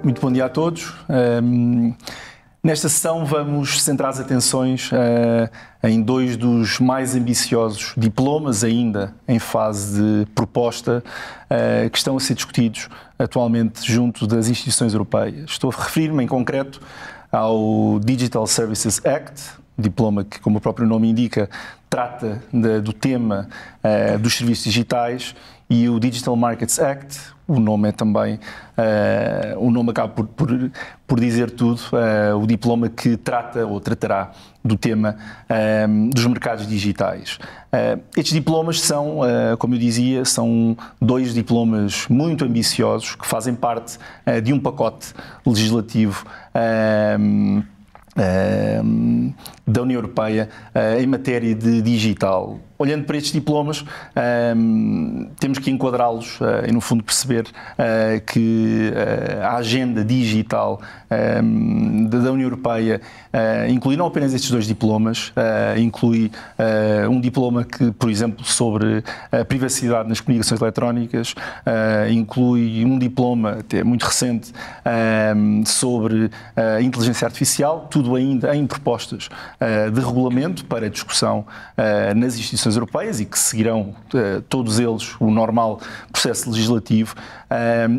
Muito bom dia a todos. Nesta sessão vamos centrar as atenções em dois dos mais ambiciosos diplomas ainda em fase de proposta que estão a ser discutidos atualmente junto das instituições europeias. Estou a referir-me em concreto ao Digital Services Act, diploma que, como o próprio nome indica, trata do tema dos serviços digitais, e o Digital Markets Act. O nome é também, o nome acaba por dizer tudo, o diploma que trata ou tratará do tema dos mercados digitais. Estes diplomas são, como eu dizia, são dois diplomas muito ambiciosos que fazem parte de um pacote legislativo da União Europeia em matéria de digital. Olhando para estes diplomas, temos que enquadrá-los e, no fundo, perceber que a agenda digital da União Europeia inclui não apenas estes dois diplomas, inclui um diploma que, por exemplo, sobre a privacidade nas comunicações eletrónicas, inclui um diploma, até muito recente, sobre a inteligência artificial, tudo ainda em propostas de regulamento para discussão nas instituições europeias e que seguirão todos eles o normal processo legislativo.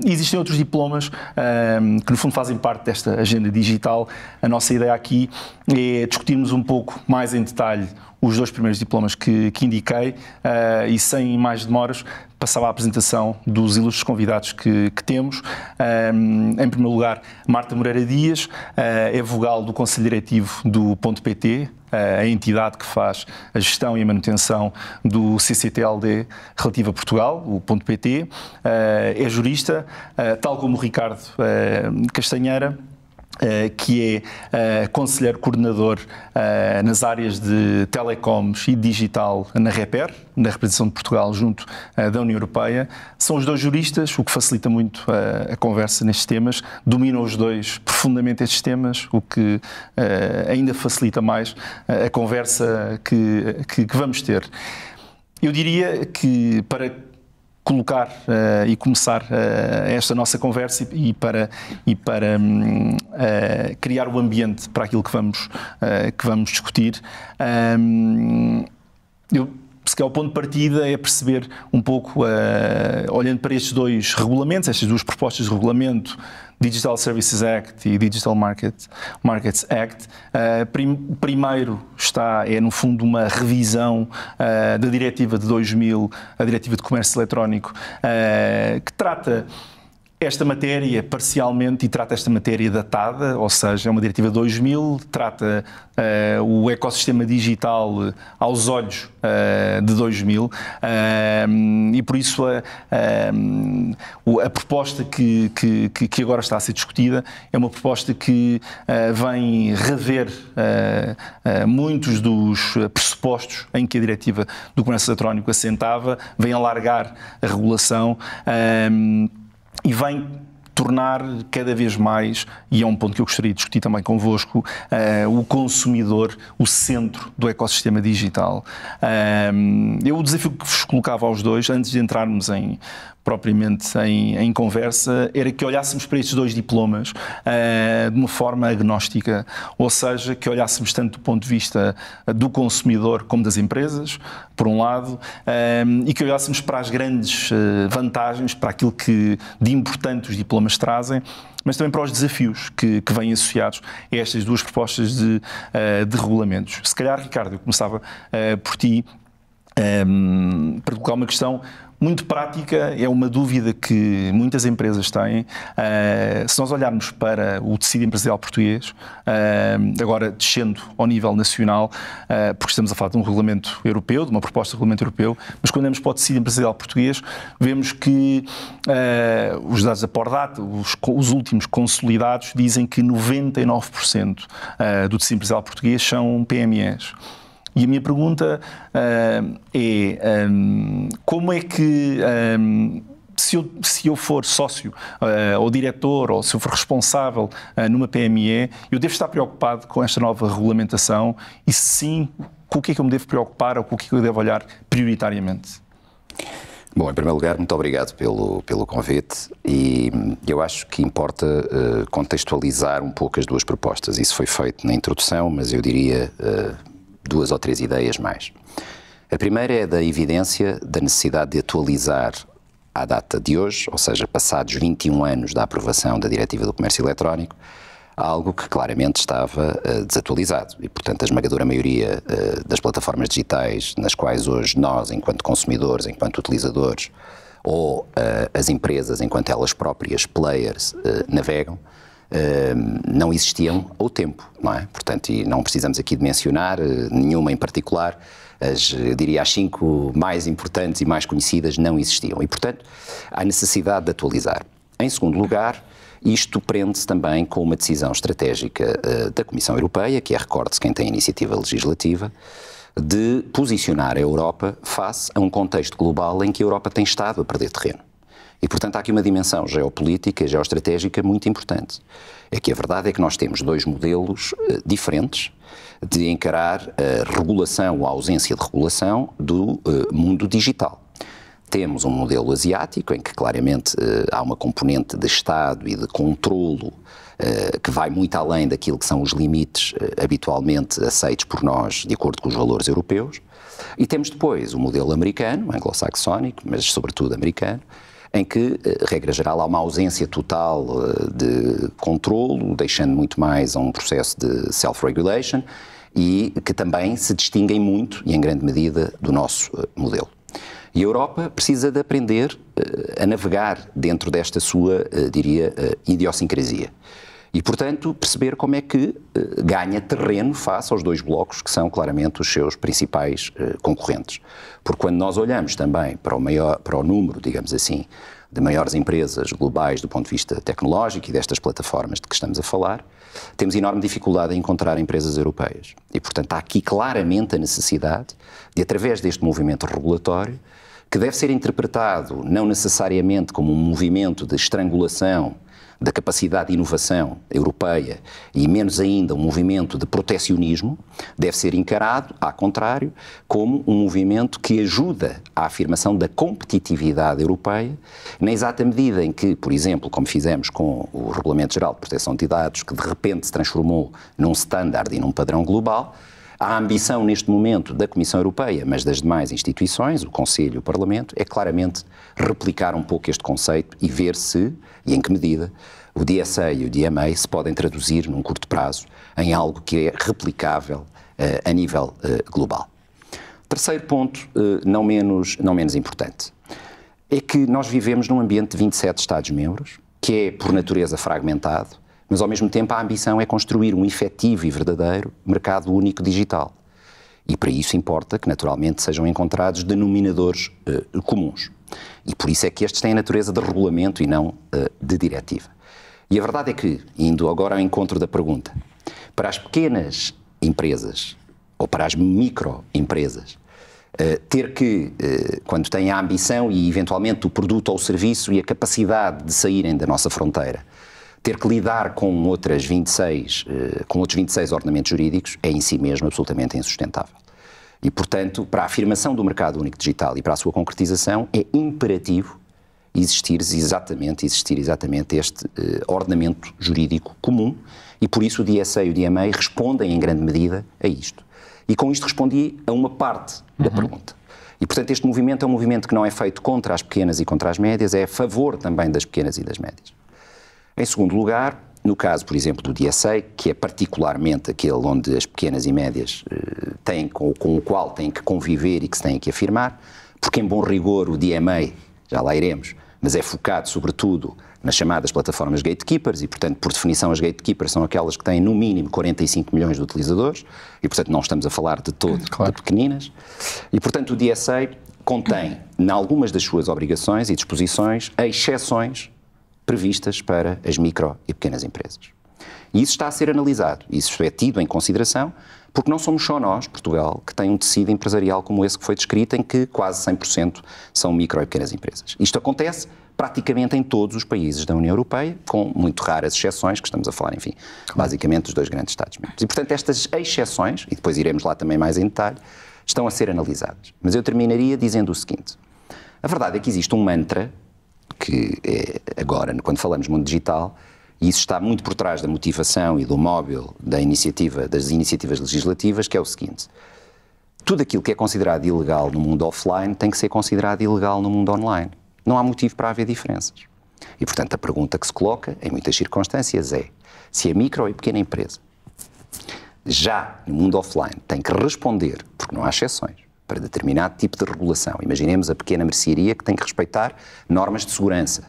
Existem outros diplomas que, no fundo, fazem parte desta agenda digital. A nossa ideia aqui é discutirmos um pouco mais em detalhe os dois primeiros diplomas que indiquei e, sem mais demoras, passava à apresentação dos ilustres convidados que temos. Em primeiro lugar, Marta Moreira Dias, é vogal do Conselho Diretivo do .pt, a entidade que faz a gestão e a manutenção do CCTLD relativo a Portugal, o .pt, é jurista, tal como o Ricardo Castanheira, que é conselheiro coordenador nas áreas de telecoms e digital na REPER, na representação de Portugal junto da União Europeia. São os dois juristas, o que facilita muito a conversa nestes temas, dominam os dois profundamente estes temas, o que ainda facilita mais a conversa que vamos ter. Eu diria que, para colocar e começar esta nossa conversa e para criar o ambiente para aquilo que vamos discutir, se calhar o ponto de partida é perceber um pouco, olhando para estes dois regulamentos, estas duas propostas de regulamento, Digital Services Act e Digital Markets Act. Primeiro é, no fundo, uma revisão da Diretiva de 2000, a Diretiva de Comércio Eletrónico, que trata esta matéria parcialmente e trata esta matéria datada, ou seja, é uma Diretiva de 2000, trata o ecossistema digital aos olhos de 2000 e por isso a proposta que agora está a ser discutida é uma proposta que vem rever muitos dos pressupostos em que a Diretiva do Comércio Eletrónico assentava, vem alargar a regulação e vem tornar cada vez mais, e é um ponto que eu gostaria de discutir também convosco, o consumidor o centro do ecossistema digital. O desafio que vos colocava aos dois, antes de entrarmos propriamente em conversa, era que olhássemos para estes dois diplomas de uma forma agnóstica, ou seja, que olhássemos tanto do ponto de vista do consumidor como das empresas, por um lado, e que olhássemos para as grandes vantagens, para aquilo que de importante os diplomas trazem, mas também para os desafios que vêm associados a estas duas propostas de regulamentos. Se calhar, Ricardo, eu começava por ti, para colocar uma questão muito prática, é uma dúvida que muitas empresas têm. Se nós olharmos para o tecido empresarial português, agora descendo ao nível nacional, porque estamos a falar de um regulamento europeu, de uma proposta de regulamento europeu, mas quando olhamos para o tecido empresarial português, vemos que os dados da Pordata, os últimos consolidados, dizem que 99% do tecido empresarial português são PMEs. E a minha pergunta é como é que, se eu for sócio ou diretor, ou se eu for responsável numa PME, eu devo estar preocupado com esta nova regulamentação e, se sim, com o que é que eu me devo preocupar ou com o que é que eu devo olhar prioritariamente? Bom, em primeiro lugar, muito obrigado pelo convite e eu acho que importa contextualizar um pouco as duas propostas. Isso foi feito na introdução, mas eu diria 2 ou 3 ideias mais. A primeira é da evidência da necessidade de atualizar à data de hoje, ou seja, passados 21 anos da aprovação da Diretiva do Comércio Eletrónico, algo que claramente estava desatualizado e, portanto, a esmagadora maioria das plataformas digitais nas quais hoje nós, enquanto consumidores, enquanto utilizadores, ou as empresas, enquanto elas próprias, players, navegam, não existiam ao tempo, não é? Portanto, e não precisamos aqui de mencionar nenhuma em particular, eu diria as 5 mais importantes e mais conhecidas não existiam e, portanto, há necessidade de atualizar. Em segundo lugar, isto prende-se também com uma decisão estratégica da Comissão Europeia, que é, recorde-se quem tem iniciativa legislativa, de posicionar a Europa face a um contexto global em que a Europa tem estado a perder terreno. E, portanto, há aqui uma dimensão geopolítica e geoestratégica muito importante. É que a verdade é que nós temos 2 modelos diferentes de encarar a regulação ou a ausência de regulação do mundo digital. Temos um modelo asiático, em que claramente há uma componente de Estado e de controlo que vai muito além daquilo que são os limites habitualmente aceitos por nós, de acordo com os valores europeus. E temos depois o modelo americano, anglo-saxónico, mas sobretudo americano, em que, regra geral, há uma ausência total de controlo, deixando muito mais a um processo de self-regulation e que também se distinguem muito, e em grande medida, do nosso modelo. E a Europa precisa de aprender a navegar dentro desta sua, diria, idiosincrasia. E, portanto, perceber como é que ganha terreno face aos 2 blocos que são claramente os seus principais concorrentes. Porque quando nós olhamos também para o número, digamos assim, de maiores empresas globais do ponto de vista tecnológico e destas plataformas de que estamos a falar, temos enorme dificuldade em encontrar empresas europeias. E, portanto, há aqui claramente a necessidade de, através deste movimento regulatório, que deve ser interpretado não necessariamente como um movimento de estrangulação da capacidade de inovação europeia e menos ainda um movimento de protecionismo, deve ser encarado, ao contrário, como um movimento que ajuda à afirmação da competitividade europeia, na exata medida em que, por exemplo, como fizemos com o Regulamento Geral de Proteção de Dados, que de repente se transformou num standard e num padrão global, a ambição neste momento da Comissão Europeia, mas das demais instituições, o Conselho e o Parlamento, é claramente replicar um pouco este conceito e ver se, e em que medida, o DSA e o DMA se podem traduzir num curto prazo em algo que é replicável a nível global. Terceiro ponto, não menos importante, é que nós vivemos num ambiente de 27 Estados-membros, que é por natureza fragmentado, mas ao mesmo tempo a ambição é construir um efetivo e verdadeiro mercado único digital. E para isso importa que naturalmente sejam encontrados denominadores comuns. E por isso é que estes têm a natureza de regulamento e não de diretiva. E a verdade é que, indo agora ao encontro da pergunta, para as pequenas empresas ou para as microempresas, ter que, quando têm a ambição e eventualmente o produto ou o serviço e a capacidade de saírem da nossa fronteira, ter que lidar com outros 26 ordenamentos jurídicos é em si mesmo absolutamente insustentável. E, portanto, para a afirmação do mercado único digital e para a sua concretização é imperativo existir exatamente este ordenamento jurídico comum e por isso o DSA e o DMA respondem em grande medida a isto. E com isto respondi a uma parte da pergunta. E, portanto, este movimento é um movimento que não é feito contra as pequenas e contra as médias, é a favor também das pequenas e das médias. Em segundo lugar, no caso, por exemplo, do DSA, que é particularmente aquele onde as pequenas e médias com o qual têm que conviver e que se têm que afirmar, porque em bom rigor o DMA, já lá iremos, mas é focado sobretudo nas chamadas plataformas gatekeepers e, portanto, por definição as gatekeepers são aquelas que têm no mínimo 45 milhões de utilizadores e, portanto, não estamos a falar de todo de pequeninas. E, portanto, o DSA contém, em algumas das suas obrigações e disposições, exceções previstas para as micro e pequenas empresas. E isso está a ser analisado, isso é tido em consideração, porque não somos só nós, Portugal, que tem um tecido empresarial como esse que foi descrito, em que quase 100% são micro e pequenas empresas. Isto acontece praticamente em todos os países da União Europeia, com muito raras exceções, que estamos a falar, enfim, basicamente dos 2 grandes Estados-membros. E, portanto, estas exceções, e depois iremos lá também mais em detalhe, estão a ser analisadas. Mas eu terminaria dizendo o seguinte: A verdade é que existe um mantra que agora, quando falamos de mundo digital, e isso está muito por trás da motivação e do móvel das iniciativas legislativas, que é o seguinte: tudo aquilo que é considerado ilegal no mundo offline tem que ser considerado ilegal no mundo online. Não há motivo para haver diferenças. E, portanto, a pergunta que se coloca, em muitas circunstâncias, é se a micro e pequena empresa, já no mundo offline, tem que responder, porque não há exceções, para determinado tipo de regulação. Imaginemos a pequena mercearia que tem que respeitar normas de segurança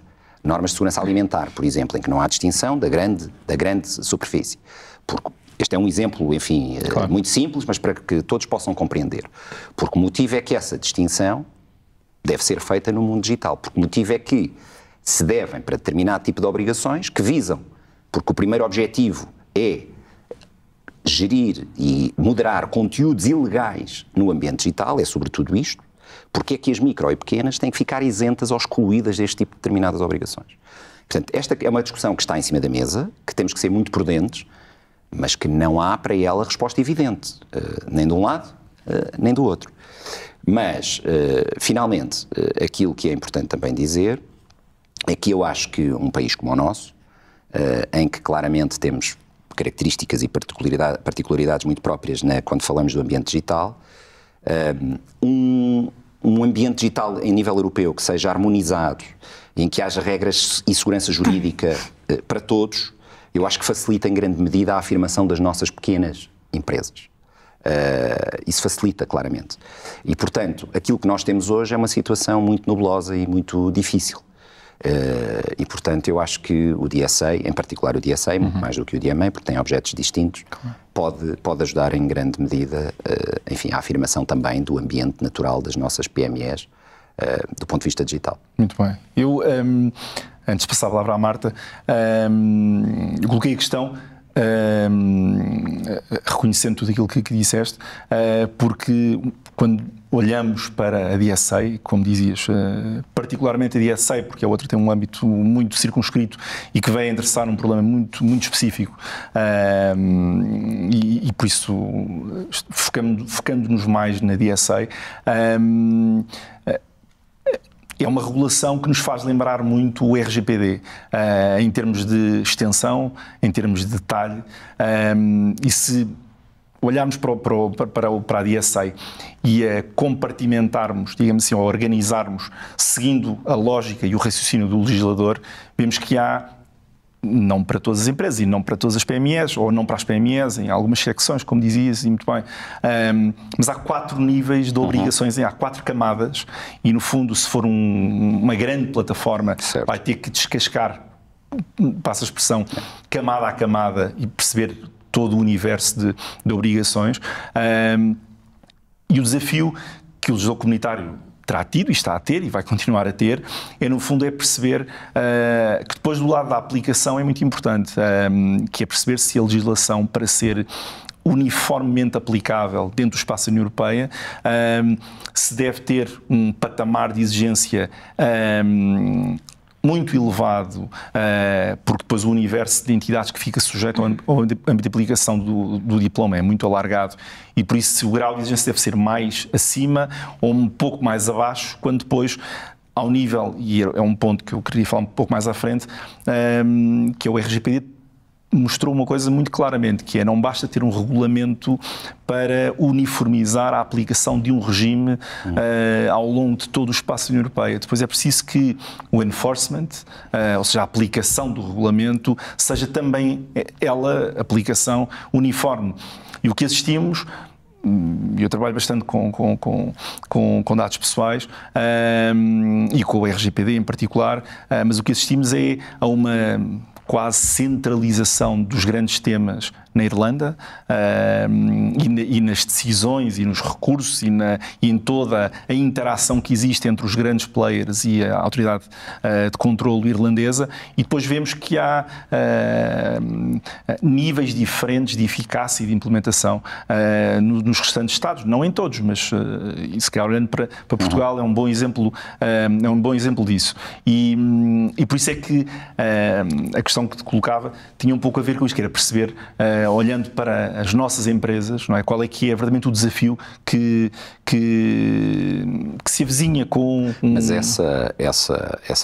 alimentar, por exemplo, em que não há distinção da grande superfície. Porque este é um exemplo, enfim, claro, muito simples, mas para que todos possam compreender. Porque o motivo é que essa distinção deve ser feita no mundo digital. Porque o motivo é que se devem para determinado tipo de obrigações que visam, porque o primeiro objetivo é gerir e moderar conteúdos ilegais no ambiente digital, é sobretudo isto. Porque é que as micro e pequenas têm que ficar isentas ou excluídas deste tipo de determinadas obrigações? Portanto, esta é uma discussão que está em cima da mesa, que temos que ser muito prudentes, mas que não há para ela resposta evidente, nem de um lado, nem do outro. Mas, finalmente, aquilo que é importante também dizer é que eu acho que um país como o nosso, em que claramente temos características e particularidades muito próprias quando falamos do ambiente digital, um ambiente digital em nível europeu que seja harmonizado, em que haja regras e segurança jurídica para todos, eu acho que facilita em grande medida a afirmação das nossas pequenas empresas. Isso facilita claramente. E, portanto, aquilo que nós temos hoje é uma situação muito nebulosa e muito difícil. E, portanto, eu acho que o DSA, em particular o DSA, muito mais do que o DMA, porque tem objetos distintos, pode ajudar em grande medida, enfim, à afirmação também do ambiente natural das nossas PMEs, do ponto de vista digital. Muito bem. Eu, antes de passar a palavra à Marta, eu coloquei a questão, reconhecendo tudo aquilo que disseste, porque quando olhamos para a DSA, como dizias, particularmente a DSA, porque a outra tem um âmbito muito circunscrito e que vai endereçar um problema muito, muito específico, e por isso, focando-nos mais na DSA, é uma regulação que nos faz lembrar muito o RGPD, em termos de extensão, em termos de detalhe, e se olharmos para a DSA e a compartimentarmos, digamos assim, ou organizarmos, seguindo a lógica e o raciocínio do legislador, vemos que há, não para todas as empresas e não para todas as PMEs, ou não para as PMEs, em algumas secções, como dizias, e muito bem, mas há 4 níveis de obrigações, há 4 camadas, e no fundo, se for uma grande plataforma, certo, vai ter que descascar, passa a expressão, camada a camada e perceber todo o universo de obrigações, e o desafio que o legislador comunitário terá tido e está a ter e vai continuar a ter, no fundo é perceber que depois do lado da aplicação é muito importante, que é perceber se a legislação, para ser uniformemente aplicável dentro do espaço da União Europeia, se deve ter um patamar de exigência muito elevado, porque depois o universo de entidades que fica sujeito ao âmbito de aplicação do diploma é muito alargado e por isso o grau de exigência deve ser mais acima ou um pouco mais abaixo, quando depois ao nível, e é um ponto que eu queria falar um pouco mais à frente, que é o RGPD, mostrou uma coisa muito claramente, que é não basta ter um regulamento para uniformizar a aplicação de um regime ao longo de todo o espaço da União Europeia. Depois é preciso que o enforcement, ou seja, a aplicação do regulamento, seja também ela, aplicação uniforme. E o que assistimos, eu trabalho bastante com dados pessoais e com o RGPD em particular, mas o que assistimos é a uma quase centralização dos grandes temas na Irlanda e nas decisões e nos recursos e em toda a interação que existe entre os grandes players e a autoridade de controlo irlandesa, e depois vemos que há níveis diferentes de eficácia e de implementação nos restantes Estados, não em todos, mas se calhar olhando para Portugal é um bom exemplo disso. E por isso é que a questão questão que te colocava tinha um pouco a ver com isto, que era perceber, olhando para as nossas empresas, não é? Qual é que é verdadeiramente o desafio que se avizinha com... Mas essa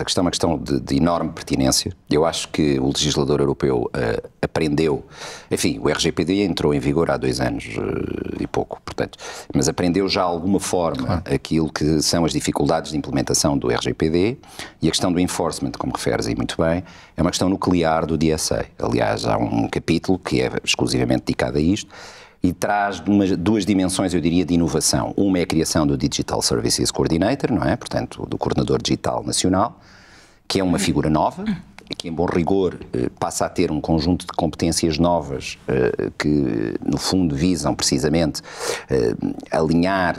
questão é uma questão de enorme pertinência. Eu acho que o legislador europeu aprendeu, enfim, o RGPD entrou em vigor há 2 anos e pouco, portanto, mas aprendeu já de alguma forma aquilo que são as dificuldades de implementação do RGPD, e a questão do enforcement, como referes aí muito bem, é uma questão nuclear do DSA. Aliás, há um capítulo que é exclusivamente dedicado a isto e traz 2 dimensões, eu diria, de inovação. Uma é a criação do Digital Services Coordinator, não é? Portanto, do Coordenador Digital Nacional, que é uma figura nova, que em bom rigor passa a ter um conjunto de competências novas que no fundo visam precisamente alinhar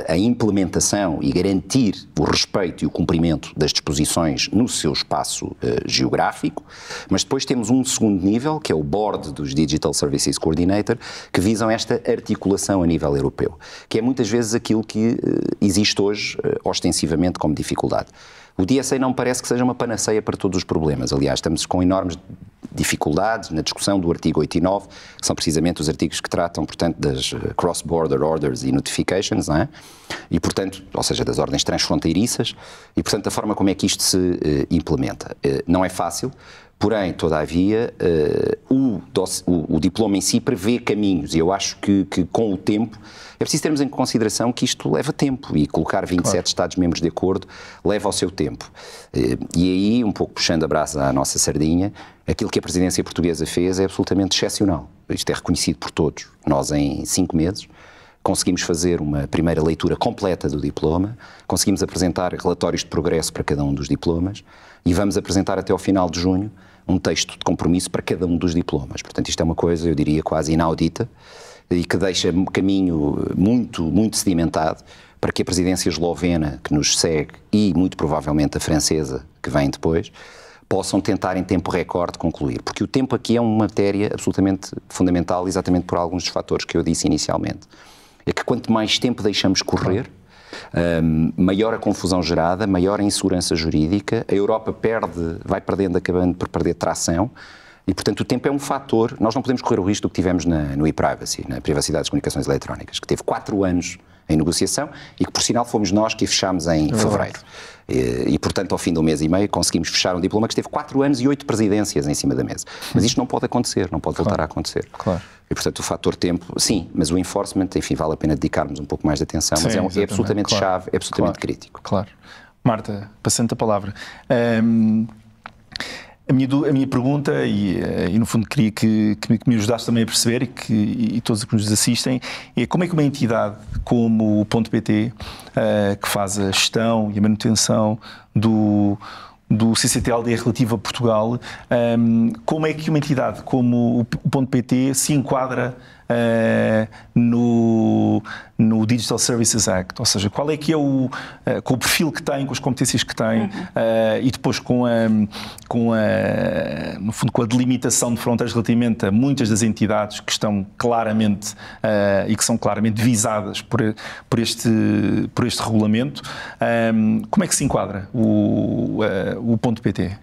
a implementação e garantir o respeito e o cumprimento das disposições no seu espaço geográfico, mas depois temos um segundo nível, que é o Board dos Digital Services Coordinator, que visam esta articulação a nível europeu, que é muitas vezes aquilo que existe hoje ostensivamente como dificuldade. O DSA não parece que seja uma panaceia para todos os problemas. Aliás, estamos com enormes dificuldades na discussão do artigo 8 e 9, que são precisamente os artigos que tratam, portanto, das cross-border orders e notifications, não é? E, portanto, ou seja, das ordens transfronteiriças, e, portanto, a forma como é que isto se implementa. Não é fácil, porém, todavia, o diploma em si prevê caminhos, e eu acho que com o tempo é preciso termos em consideração que isto leva tempo, e colocar 27 Estados-membros de acordo leva ao seu tempo. E aí, um pouco puxando a brasa à nossa sardinha, aquilo que a presidência portuguesa fez é absolutamente excepcional. Isto é reconhecido por todos. Nós, em 5 meses, conseguimos fazer uma primeira leitura completa do diploma, conseguimos apresentar relatórios de progresso para cada um dos diplomas e vamos apresentar até ao final de junho um texto de compromisso para cada um dos diplomas. Portanto, isto é uma coisa, eu diria, quase inaudita, e que deixa um caminho muito, muito sedimentado para que a presidência eslovena, que nos segue, e muito provavelmente a francesa, que vem depois, possam tentar em tempo recorde concluir. Porque o tempo aqui é uma matéria absolutamente fundamental, exatamente por alguns dos fatores que eu disse inicialmente. É que quanto mais tempo deixamos correr, maior a confusão gerada, maior a insegurança jurídica, a Europa vai perdendo, acabando por perder tração. E, portanto, o tempo é um fator. Nós não podemos correr o risco do que tivemos no e-privacy, na privacidade das comunicações eletrónicas, que teve 4 anos em negociação e que, por sinal, fomos nós que a fechámos em fevereiro. E, portanto, ao fim de 1 mês e meio, conseguimos fechar um diploma que esteve 4 anos e 8 presidências em cima da mesa. Mas isto não pode acontecer, não pode voltar a acontecer. Claro. E, portanto, o fator tempo, sim, mas o enforcement, enfim, vale a pena dedicarmos um pouco mais de atenção, mas é absolutamente chave, é absolutamente crítico. Claro. Marta, passando a palavra. A minha pergunta, e no fundo queria que me ajudasse também a perceber, e todos que nos assistem, é como é que uma entidade como o Ponto.pt, que faz a gestão e a manutenção do CCTLD relativo a Portugal, como é que uma entidade como o Ponto.pt se enquadra no Digital Services Act, ou seja, qual é que é com o perfil que tem, com as competências que tem, e depois no fundo, com a delimitação de fronteiras relativamente a muitas das entidades que estão claramente e que são claramente visadas por este regulamento, como é que se enquadra o Ponto.pt?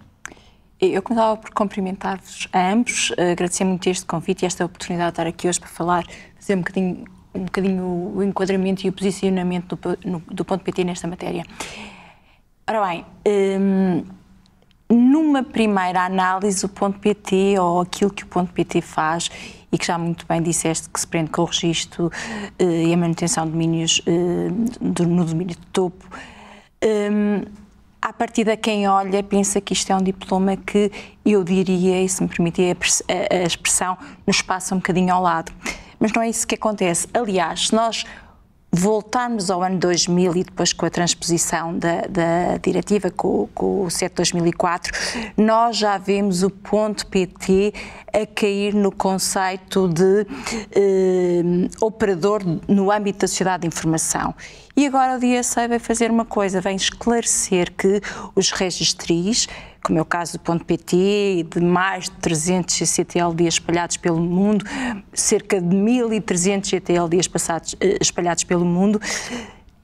Eu começava por cumprimentar-vos a ambos, agradecer muito este convite e esta oportunidade de estar aqui hoje para falar, fazer um bocadinho o enquadramento e o posicionamento do Ponto.pt nesta matéria. Ora bem, numa primeira análise, o Ponto.pt, ou aquilo que o Ponto.pt faz, e que já muito bem disseste que se prende com o registro e a manutenção de domínios no domínio de topo, à partida, quem olha pensa que isto é um diploma que, eu diria, e se me permitir a expressão, nos passa um bocadinho ao lado. Mas não é isso que acontece. Aliás, se nós voltarmos ao ano 2000 e depois com a transposição da diretiva, com o CET 2004, nós já vemos o Ponto.pt a cair no conceito de operador no âmbito da sociedade de informação. E agora o DSA vai fazer uma coisa, vem esclarecer que os registris, como é o caso do Ponto.pt e de mais de 300 CCTLDs espalhados pelo mundo, cerca de 1.300 CCTLDs espalhados pelo mundo,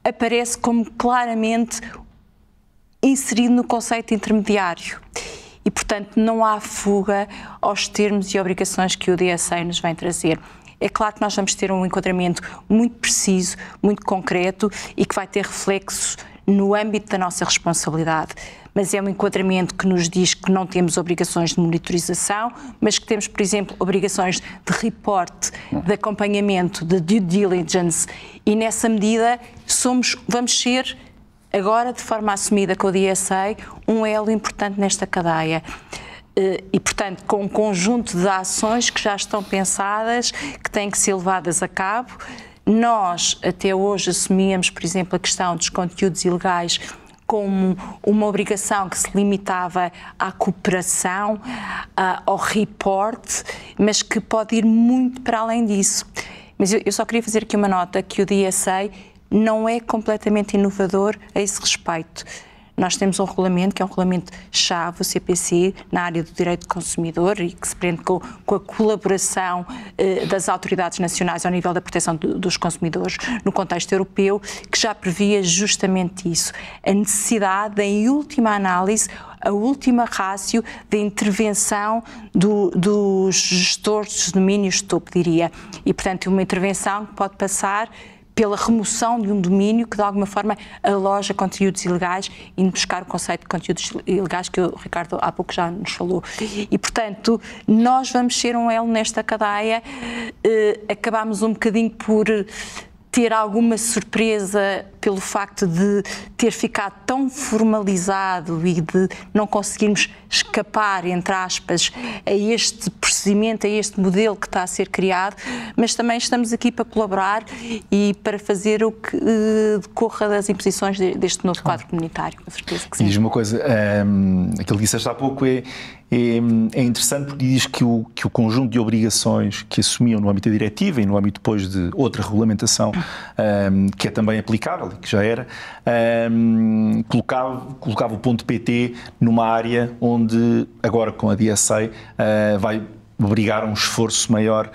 aparece como claramente inserido no conceito intermediário. e, portanto, não há fuga aos termos e obrigações que o DSA nos vem trazer. É claro que nós vamos ter um enquadramento muito preciso, muito concreto e que vai ter reflexos no âmbito da nossa responsabilidade. Mas é um enquadramento que nos diz que não temos obrigações de monitorização, mas que temos, por exemplo, obrigações de reporte, de acompanhamento, de due diligence, e nessa medida vamos ser, agora de forma assumida com o DSA, um elo importante nesta cadeia. E, portanto, com um conjunto de ações que já estão pensadas, que têm que ser levadas a cabo. Nós, até hoje, assumíamos, por exemplo, a questão dos conteúdos ilegais como uma obrigação que se limitava à cooperação, ao report, mas que pode ir muito para além disso. Mas eu só queria fazer aqui uma nota, que o DSA não é completamente inovador a esse respeito. Nós temos um regulamento, que é um regulamento-chave, o CPC, na área do direito do consumidor e que se prende com a colaboração das autoridades nacionais ao nível da proteção dos consumidores no contexto europeu, que já previa justamente isso. A necessidade, em última análise, a última rácio de intervenção dos gestores de domínios de topo, diria. E, portanto, uma intervenção que pode passar pela remoção de um domínio que, de alguma forma, aloja conteúdos ilegais, indo buscar o conceito de conteúdos ilegais que o Ricardo há pouco já nos falou. E, portanto, nós vamos ser um elo nesta cadeia. Acabámos um bocadinho por ter alguma surpresa pelo facto de ter ficado tão formalizado e de não conseguirmos escapar, entre aspas, a este procedimento, a este modelo que está a ser criado, mas também estamos aqui para colaborar e para fazer o que decorra das imposições deste novo quadro comunitário, com certeza que sim. E diz uma coisa, aquilo que disseste há pouco é interessante porque diz que o conjunto de obrigações que assumiam no âmbito da diretiva e no âmbito depois de outra regulamentação que é também aplicável, que já era, colocava o ponto PT numa área onde agora com a DSA vai obrigar a um esforço maior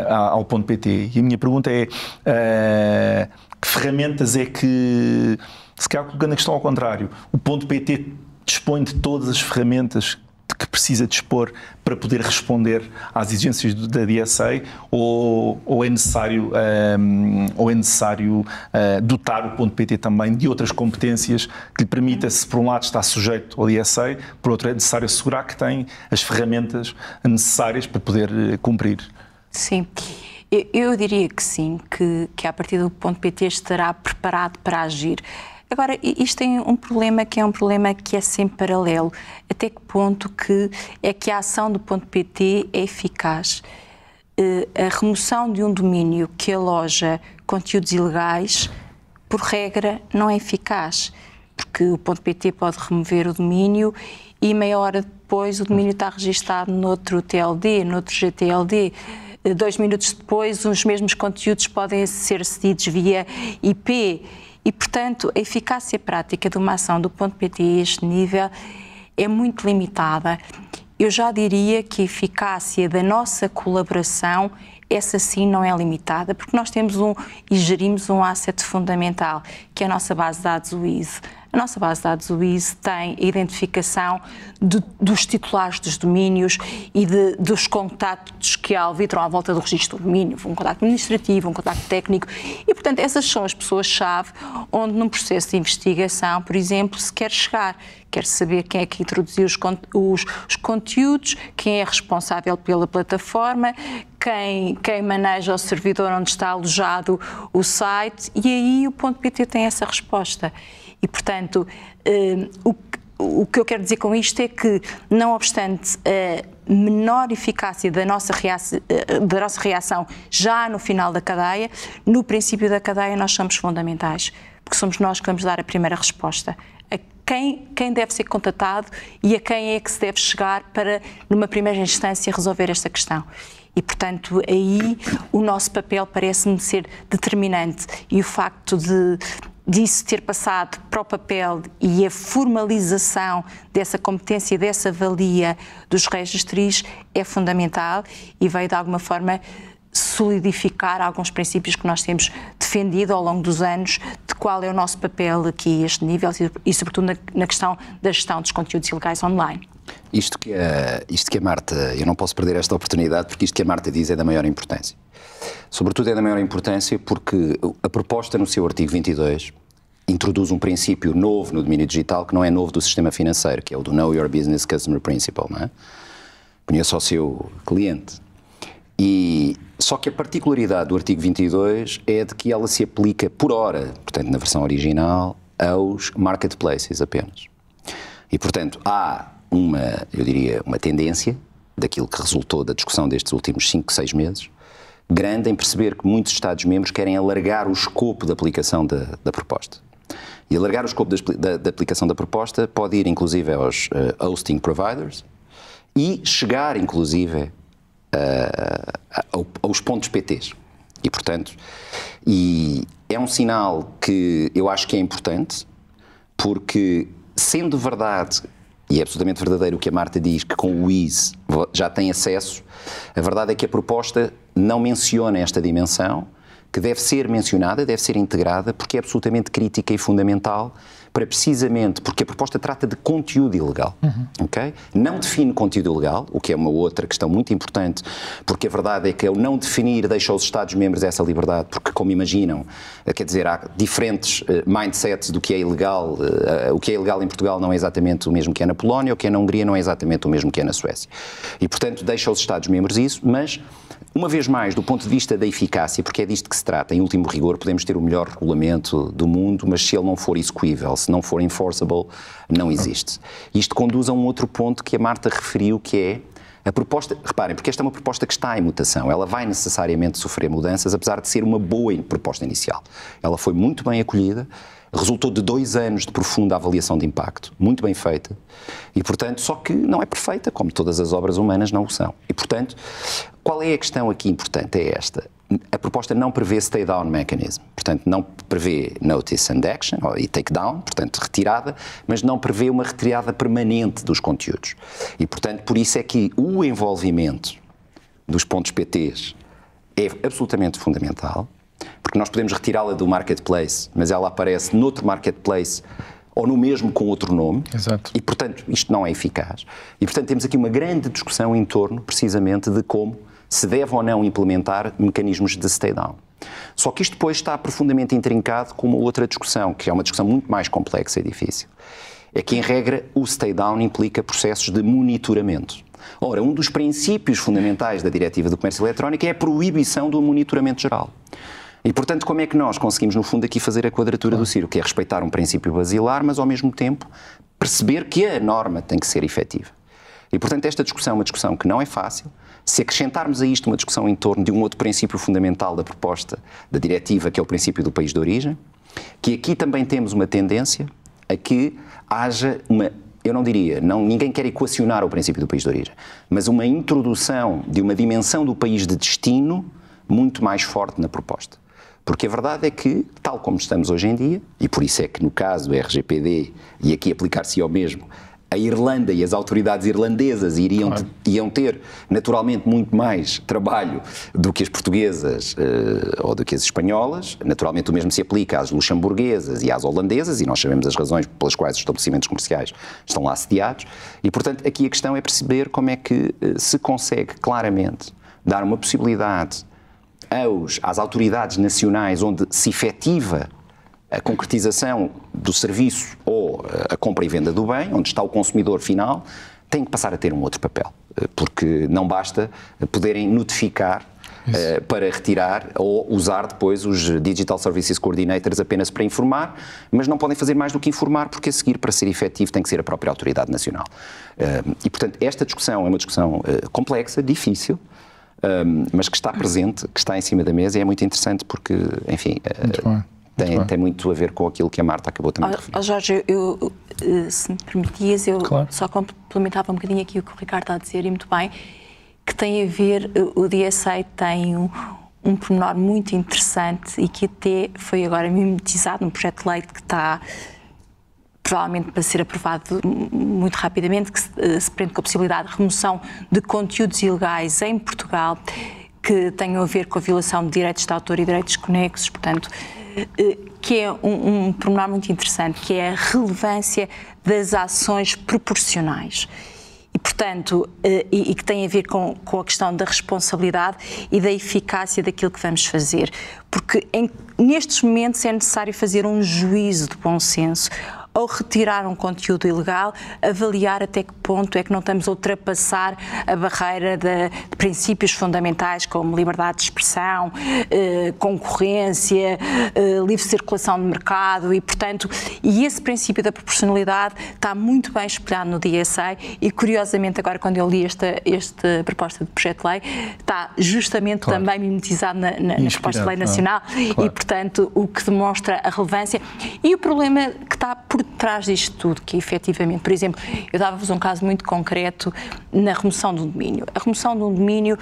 ao ponto PT. E a minha pergunta é que ferramentas é que, se calhar colocando a questão ao contrário, o ponto PT dispõe de todas as ferramentas que precisa dispor para poder responder às exigências da DSA ou é necessário dotar o ponto PT também de outras competências que lhe permita, se por um lado está sujeito ao DSA, por outro é necessário assegurar que tem as ferramentas necessárias para poder cumprir? Sim. Eu diria que sim, que a partir do ponto PT estará preparado para agir. Agora, isto tem um problema que é sempre paralelo. Até que ponto é que a ação do ponto PT é eficaz? A remoção de um domínio que aloja conteúdos ilegais, por regra, não é eficaz, porque o ponto PT pode remover o domínio e meia hora depois o domínio está registado noutro TLD, noutro GTLD. 2 minutos depois, os mesmos conteúdos podem ser acedidos via IP. E, portanto, a eficácia prática de uma ação do ponto PT a este nível é muito limitada. Eu já diria que a eficácia da nossa colaboração, essa sim não é limitada, porque nós temos e gerimos um asset fundamental, que é a nossa base de dados WIS. A nossa base de dados WIS tem a identificação dos titulares dos domínios e dos contactos que alvitram à volta do registro do domínio, um contacto administrativo, um contacto técnico, e, portanto, essas são as pessoas-chave onde, num processo de investigação, por exemplo, se quer chegar. Quer saber quem é que introduziu os conteúdos, quem é responsável pela plataforma, quem maneja o servidor onde está alojado o site, e aí o ponto PT tem essa resposta. E, portanto, o que eu quero dizer com isto é que, não obstante a menor eficácia da nossa reação já no final da cadeia, no princípio da cadeia nós somos fundamentais, porque somos nós que vamos dar a primeira resposta. A quem deve ser contatado e a quem é que se deve chegar para, numa primeira instância, resolver esta questão. E, portanto, aí o nosso papel parece-me ser determinante, e o facto disso ter passado para o papel e a formalização dessa competência, dessa valia dos registros é fundamental e veio, de alguma forma, solidificar alguns princípios que nós temos defendido ao longo dos anos, de qual é o nosso papel aqui a este nível e sobretudo na questão da gestão dos conteúdos ilegais online. Isto que a Marta, eu não posso perder esta oportunidade, porque isto que a Marta diz é da maior importância. Sobretudo é da maior importância porque a proposta no seu artigo 22 introduz um princípio novo no domínio digital que não é novo do sistema financeiro, que é o do Know Your Business Customer Principle, não é? Conheça o seu cliente. Só que a particularidade do artigo 22 é de que ela se aplica por hora, portanto na versão original, aos marketplaces apenas. E portanto há eu diria, uma tendência daquilo que resultou da discussão destes últimos 5, 6 meses, grande em perceber que muitos Estados-membros querem alargar o escopo de aplicação da proposta. E alargar o escopo da aplicação da proposta pode ir, inclusive, aos hosting providers e chegar, inclusive, aos pontos PTs. E, portanto, é um sinal que eu acho que é importante, porque, sendo verdade, e é absolutamente verdadeiro o que a Marta diz, que com o Ease já tem acesso, a verdade é que a proposta não menciona esta dimensão, que deve ser mencionada, deve ser integrada, porque é absolutamente crítica e fundamental, para precisamente, porque a proposta trata de conteúdo ilegal, ok? Não define conteúdo ilegal, o que é uma outra questão muito importante, porque a verdade é que ao não definir deixa aos Estados-membros essa liberdade, porque como imaginam, quer dizer, há diferentes mindsets do que é ilegal, o que é ilegal em Portugal não é exatamente o mesmo que é na Polónia, o que é na Hungria não é exatamente o mesmo que é na Suécia. E portanto deixa aos Estados-membros isso, mas uma vez mais, do ponto de vista da eficácia, porque é disto que se trata, em último rigor, podemos ter o melhor regulamento do mundo, mas se ele não for execuível, se não for enforceable, não existe. Isto conduz a um outro ponto que a Marta referiu, que é a proposta. Reparem, porque esta é uma proposta que está em mutação, ela vai necessariamente sofrer mudanças, apesar de ser uma boa proposta inicial. Ela foi muito bem acolhida, resultou de 2 anos de profunda avaliação de impacto, muito bem feita, e portanto, só que não é perfeita, como todas as obras humanas não o são. E portanto, qual é a questão aqui importante? É esta. A proposta não prevê stay-down mechanism, portanto não prevê notice and action, e take-down, portanto retirada, mas não prevê uma retirada permanente dos conteúdos. E portanto, por isso é que o envolvimento dos pontos PTs é absolutamente fundamental, porque nós podemos retirá-la do marketplace, mas ela aparece noutro marketplace ou no mesmo com outro nome. Exato. E, portanto, isto não é eficaz. E, portanto, temos aqui uma grande discussão em torno, precisamente, de como se deve ou não implementar mecanismos de stay-down. Só que isto depois está profundamente intrincado com uma outra discussão, que é uma discussão muito mais complexa e difícil. É que, em regra, o stay-down implica processos de monitoramento. Ora, um dos princípios fundamentais da Diretiva do Comércio Eletrónico é a proibição do monitoramento geral. E, portanto, como é que nós conseguimos, no fundo, aqui fazer a quadratura do círculo, que é respeitar um princípio basilar, mas, ao mesmo tempo, perceber que a norma tem que ser efetiva. E, portanto, esta discussão é uma discussão que não é fácil. Se acrescentarmos a isto uma discussão em torno de um outro princípio fundamental da proposta da diretiva, que é o princípio do país de origem, que aqui também temos uma tendência a que haja uma, eu não diria, ninguém quer equacionar o princípio do país de origem, mas uma introdução de uma dimensão do país de destino muito mais forte na proposta. Porque a verdade é que, tal como estamos hoje em dia, e por isso é que no caso do RGPD, e aqui aplicar-se ao mesmo, a Irlanda e as autoridades irlandesas iam ter naturalmente muito mais trabalho do que as portuguesas ou do que as espanholas. Naturalmente o mesmo se aplica às luxemburguesas e às holandesas, e nós sabemos as razões pelas quais os estabelecimentos comerciais estão lá sediados. E portanto aqui a questão é perceber como é que se consegue claramente dar uma possibilidade às autoridades nacionais onde se efetiva a concretização do serviço ou a compra e venda do bem, onde está o consumidor final, tem que passar a ter um outro papel, porque não basta poderem notificar para retirar ou usar depois os Digital Services Coordinators apenas para informar, mas não podem fazer mais do que informar, porque a seguir, para ser efetivo, tem que ser a própria autoridade nacional. E, portanto, esta discussão é uma discussão complexa, difícil, mas que está presente, que está em cima da mesa, e é muito interessante porque, enfim, tem muito a ver com aquilo que a Marta acabou também de referir. Jorge, se me permitias, eu só complementava um bocadinho aqui o que o Ricardo está a dizer, e muito bem, que tem a ver, o DSA tem um pormenor muito interessante e que até foi agora mimetizado num projeto de lei que está provavelmente para ser aprovado muito rapidamente, que se prende com a possibilidade de remoção de conteúdos ilegais em Portugal que tenham a ver com a violação de direitos de autor e direitos conexos, portanto, que é um pormenor muito interessante, que é a relevância das ações proporcionais. portanto, e que tem a ver com a questão da responsabilidade e da eficácia daquilo que vamos fazer. Porque nestes momentos é necessário fazer um juízo de bom senso. Ao retirar um conteúdo ilegal, avaliar até que ponto é que não estamos a ultrapassar a barreira de princípios fundamentais como liberdade de expressão, concorrência, livre circulação de mercado e, portanto, esse princípio da proporcionalidade está muito bem espelhado no DSA e, curiosamente, agora quando eu li esta proposta de projeto de lei, está justamente também mimetizado na proposta de lei nacional e, portanto, o que demonstra a relevância e o problema que está por trás disto tudo, que efetivamente, por exemplo, eu dava-vos um caso muito concreto na remoção de um domínio. A remoção de um domínio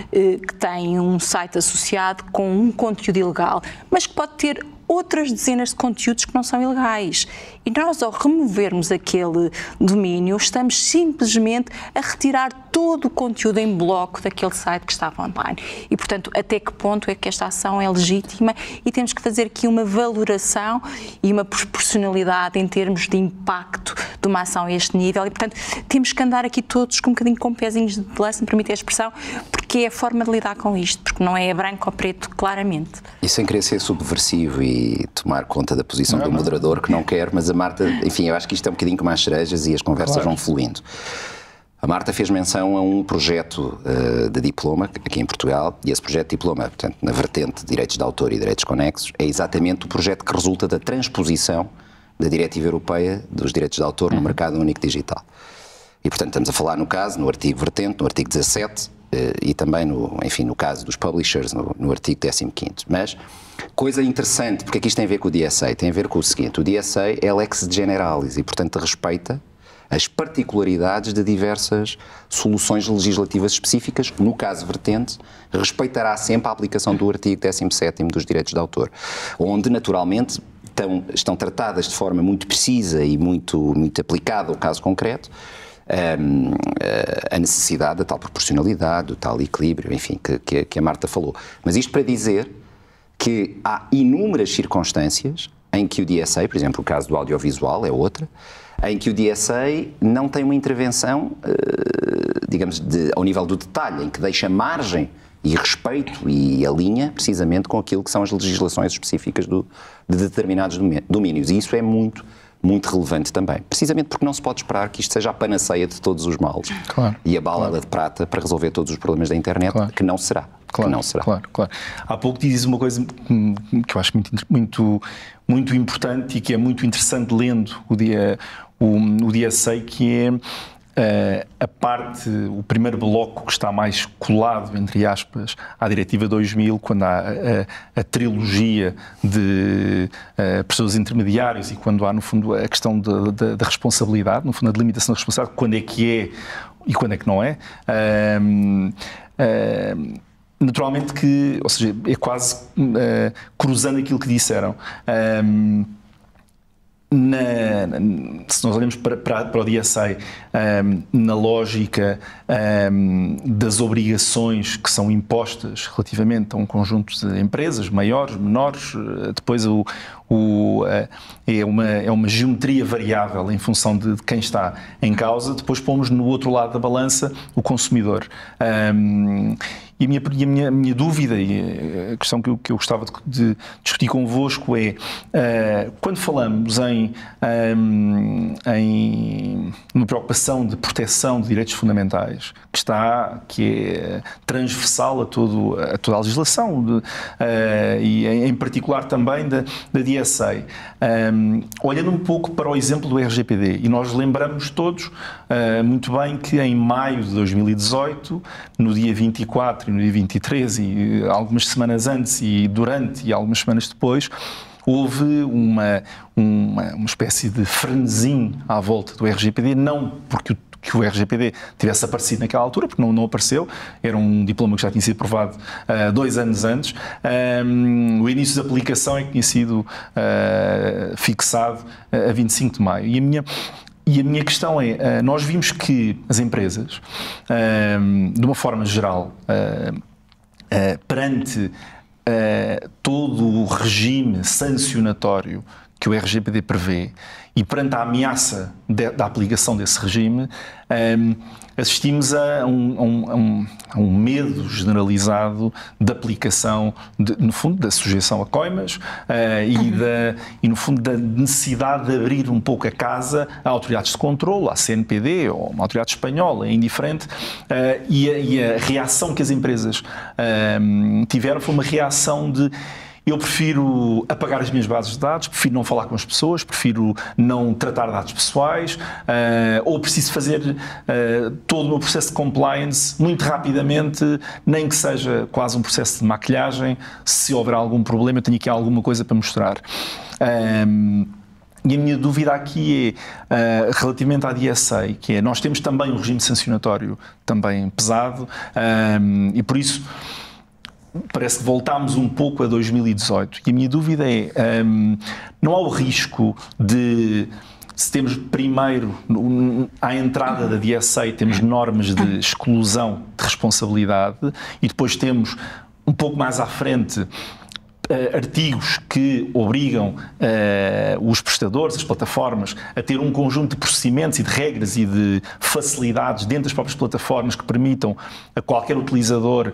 que tem um site associado com um conteúdo ilegal, mas que pode ter outras dezenas de conteúdos que não são ilegais. E nós, ao removermos aquele domínio, estamos simplesmente a retirar todo o conteúdo em bloco daquele site que estava online. E, portanto, até que ponto é que esta ação é legítima e temos que fazer aqui uma valoração e uma proporcionalidade em termos de impacto de uma ação a este nível e, portanto, temos que andar aqui todos com um bocadinho com pezinhos de lã, se me permite a expressão, porque é a forma de lidar com isto, porque não é branco ou preto, claramente. E sem querer ser subversivo e tomar conta da posição do moderador, que não quer, mas a Marta, enfim, eu acho que isto é um bocadinho como as cerejas e as conversas vão fluindo. A Marta fez menção a um projeto de diploma aqui em Portugal e esse projeto de diploma, portanto, na vertente de direitos de autor e direitos conexos, é exatamente o projeto que resulta da transposição da Diretiva Europeia dos Direitos de Autor no mercado único digital. E, portanto, estamos a falar no caso, no artigo vertente, no artigo 17 e também, no caso dos publishers, no artigo 15º. Mas, coisa interessante, porque aqui isto tem a ver com o DSA, tem a ver com o seguinte, o DSA é lex generalis e, portanto, respeita as particularidades de diversas soluções legislativas específicas. No caso vertente, respeitará sempre a aplicação do artigo 17º dos direitos de autor, onde, naturalmente, estão tratadas de forma muito precisa e muito aplicada ao caso concreto a necessidade da tal proporcionalidade, do tal equilíbrio, enfim, que a Marta falou. Mas isto para dizer que há inúmeras circunstâncias em que o DSA, por exemplo, o caso do audiovisual é outra, em que o DSA não tem uma intervenção, digamos, ao nível do detalhe, em que deixa margem e respeito e alinha precisamente com aquilo que são as legislações específicas de determinados domínios. E isso é muito relevante também, precisamente porque não se pode esperar que isto seja a panaceia de todos os males e a bala de prata para resolver todos os problemas da internet, que não será. Claro. Há pouco dizes uma coisa que eu acho muito importante e que é muito interessante lendo o DSA, que é o primeiro bloco que está mais colado, entre aspas, à Diretiva 2000, quando há a trilogia de pessoas intermediários e quando há, no fundo, a questão da responsabilidade, no fundo, a delimitação da responsabilidade, quando é que é e quando é que não é. Naturalmente que, ou seja, é quase cruzando aquilo que disseram. Se nós olhamos para o DSA na lógica das obrigações que são impostas relativamente a um conjunto de empresas, maiores, menores, depois é uma geometria variável em função de quem está em causa, depois pomos no outro lado da balança o consumidor. E a minha dúvida e a questão que eu gostava de discutir convosco é, quando falamos em uma preocupação de proteção de direitos fundamentais, que é transversal a toda a legislação, e em particular também da DSA, olhando um pouco para o exemplo do RGPD, e nós lembramos todos muito bem que em maio de 2018, no dia 24 e no dia 23, e algumas semanas antes e durante e algumas semanas depois, houve uma espécie de frenesim à volta do RGPD, não porque o RGPD tivesse aparecido naquela altura, porque não apareceu, era um diploma que já tinha sido aprovado 2 anos antes. O início de aplicação é que tinha sido fixado a 25 de maio. E a minha questão é, nós vimos que as empresas, de uma forma geral, perante todo o regime sancionatório que o RGPD prevê e perante a ameaça da aplicação desse regime, assistimos a um medo generalizado da aplicação, no fundo, da sujeição a coimas e, no fundo, da necessidade de abrir um pouco a casa a autoridades de controle, à CNPD ou uma autoridade espanhola, é indiferente, e a reação que as empresas tiveram foi uma reação de: eu prefiro apagar as minhas bases de dados, prefiro não falar com as pessoas, prefiro não tratar dados pessoais, ou preciso fazer todo o meu processo de compliance muito rapidamente, nem que seja quase um processo de maquilhagem. Se houver algum problema, eu tenho aqui alguma coisa para mostrar. E a minha dúvida aqui é relativamente à DSA, que é: nós temos também um regime sancionatório também pesado, e por isso parece que voltámos um pouco a 2018. E a minha dúvida é: não há o risco de, se temos primeiro, à entrada da DSA, temos normas de exclusão de responsabilidade e depois temos, um pouco mais à frente, artigos que obrigam os prestadores, as plataformas, a ter um conjunto de procedimentos e de regras e de facilidades dentro das próprias plataformas que permitam a qualquer utilizador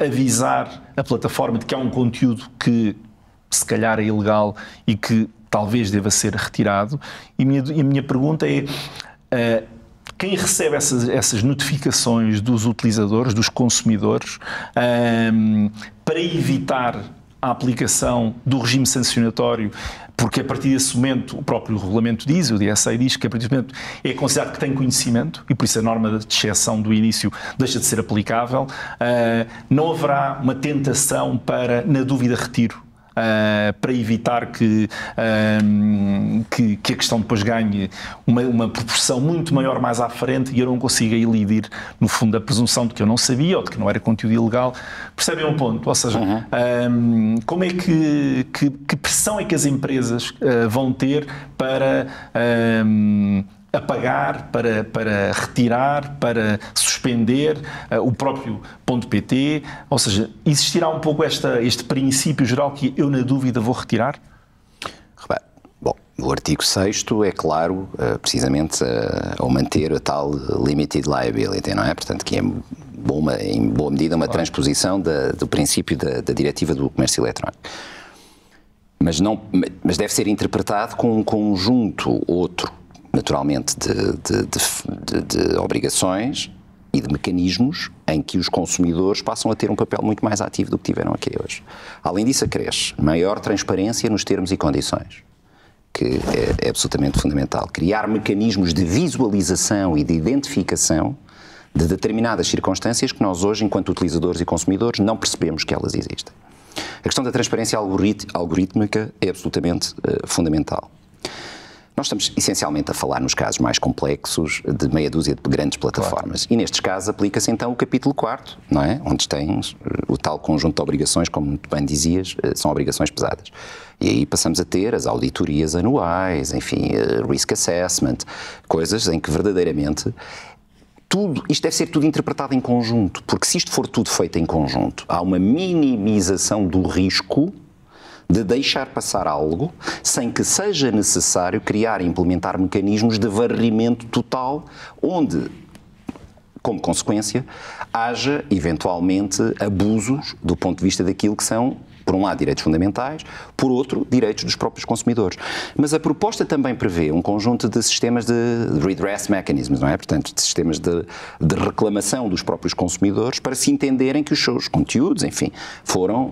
avisar a plataforma de que há um conteúdo que se calhar é ilegal e que talvez deva ser retirado. E a minha pergunta é: quem recebe essas notificações dos utilizadores, dos consumidores, para evitar a aplicação do regime sancionatório, porque a partir desse momento o próprio regulamento diz, o DSA diz que a partir desse momento é considerado que tem conhecimento e por isso a norma de exceção do início deixa de ser aplicável, não haverá uma tentação para, na dúvida, retiro? Para evitar que a questão depois ganhe uma proporção muito maior mais à frente e eu não consiga elidir, no fundo, a presunção de que eu não sabia ou de que não era conteúdo ilegal. Percebem um ponto? Ou seja, como é que pressão é que as empresas vão ter para apagar, para retirar, para suspender o próprio .pt? Ou seja, existirá um pouco este princípio geral que eu, na dúvida, vou retirar? Bom, o artigo 6º é claro, precisamente ao manter a tal limited liability, não é? Portanto, que é em boa medida uma transposição do princípio da diretiva do comércio eletrónico. Mas deve ser interpretado com um conjunto outro, naturalmente, de obrigações e de mecanismos em que os consumidores passam a ter um papel muito mais ativo do que tiveram aqui hoje. Além disso, acresce maior transparência nos termos e condições, que é absolutamente fundamental. Criar mecanismos de visualização e de identificação de determinadas circunstâncias que nós hoje, enquanto utilizadores e consumidores, não percebemos que elas existem. A questão da transparência algorítmica é absolutamente fundamental. Nós estamos essencialmente a falar, nos casos mais complexos, de meia dúzia de grandes plataformas. Claro. E nestes casos aplica-se então o capítulo 4º, não é? Onde tens o tal conjunto de obrigações, como muito bem dizias, são obrigações pesadas. E aí passamos a ter as auditorias anuais, enfim, risk assessment, coisas em que verdadeiramente isto deve ser tudo interpretado em conjunto, porque se isto for tudo feito em conjunto, há uma minimização do risco de deixar passar algo sem que seja necessário criar e implementar mecanismos de varrimento total, onde, como consequência, haja, eventualmente, abusos do ponto de vista daquilo que são, por um lado, direitos fundamentais, por outro, direitos dos próprios consumidores. Mas a proposta também prevê um conjunto de sistemas de redress mechanisms, não é? Portanto, de sistemas de reclamação dos próprios consumidores para se entenderem que os seus conteúdos, enfim, foram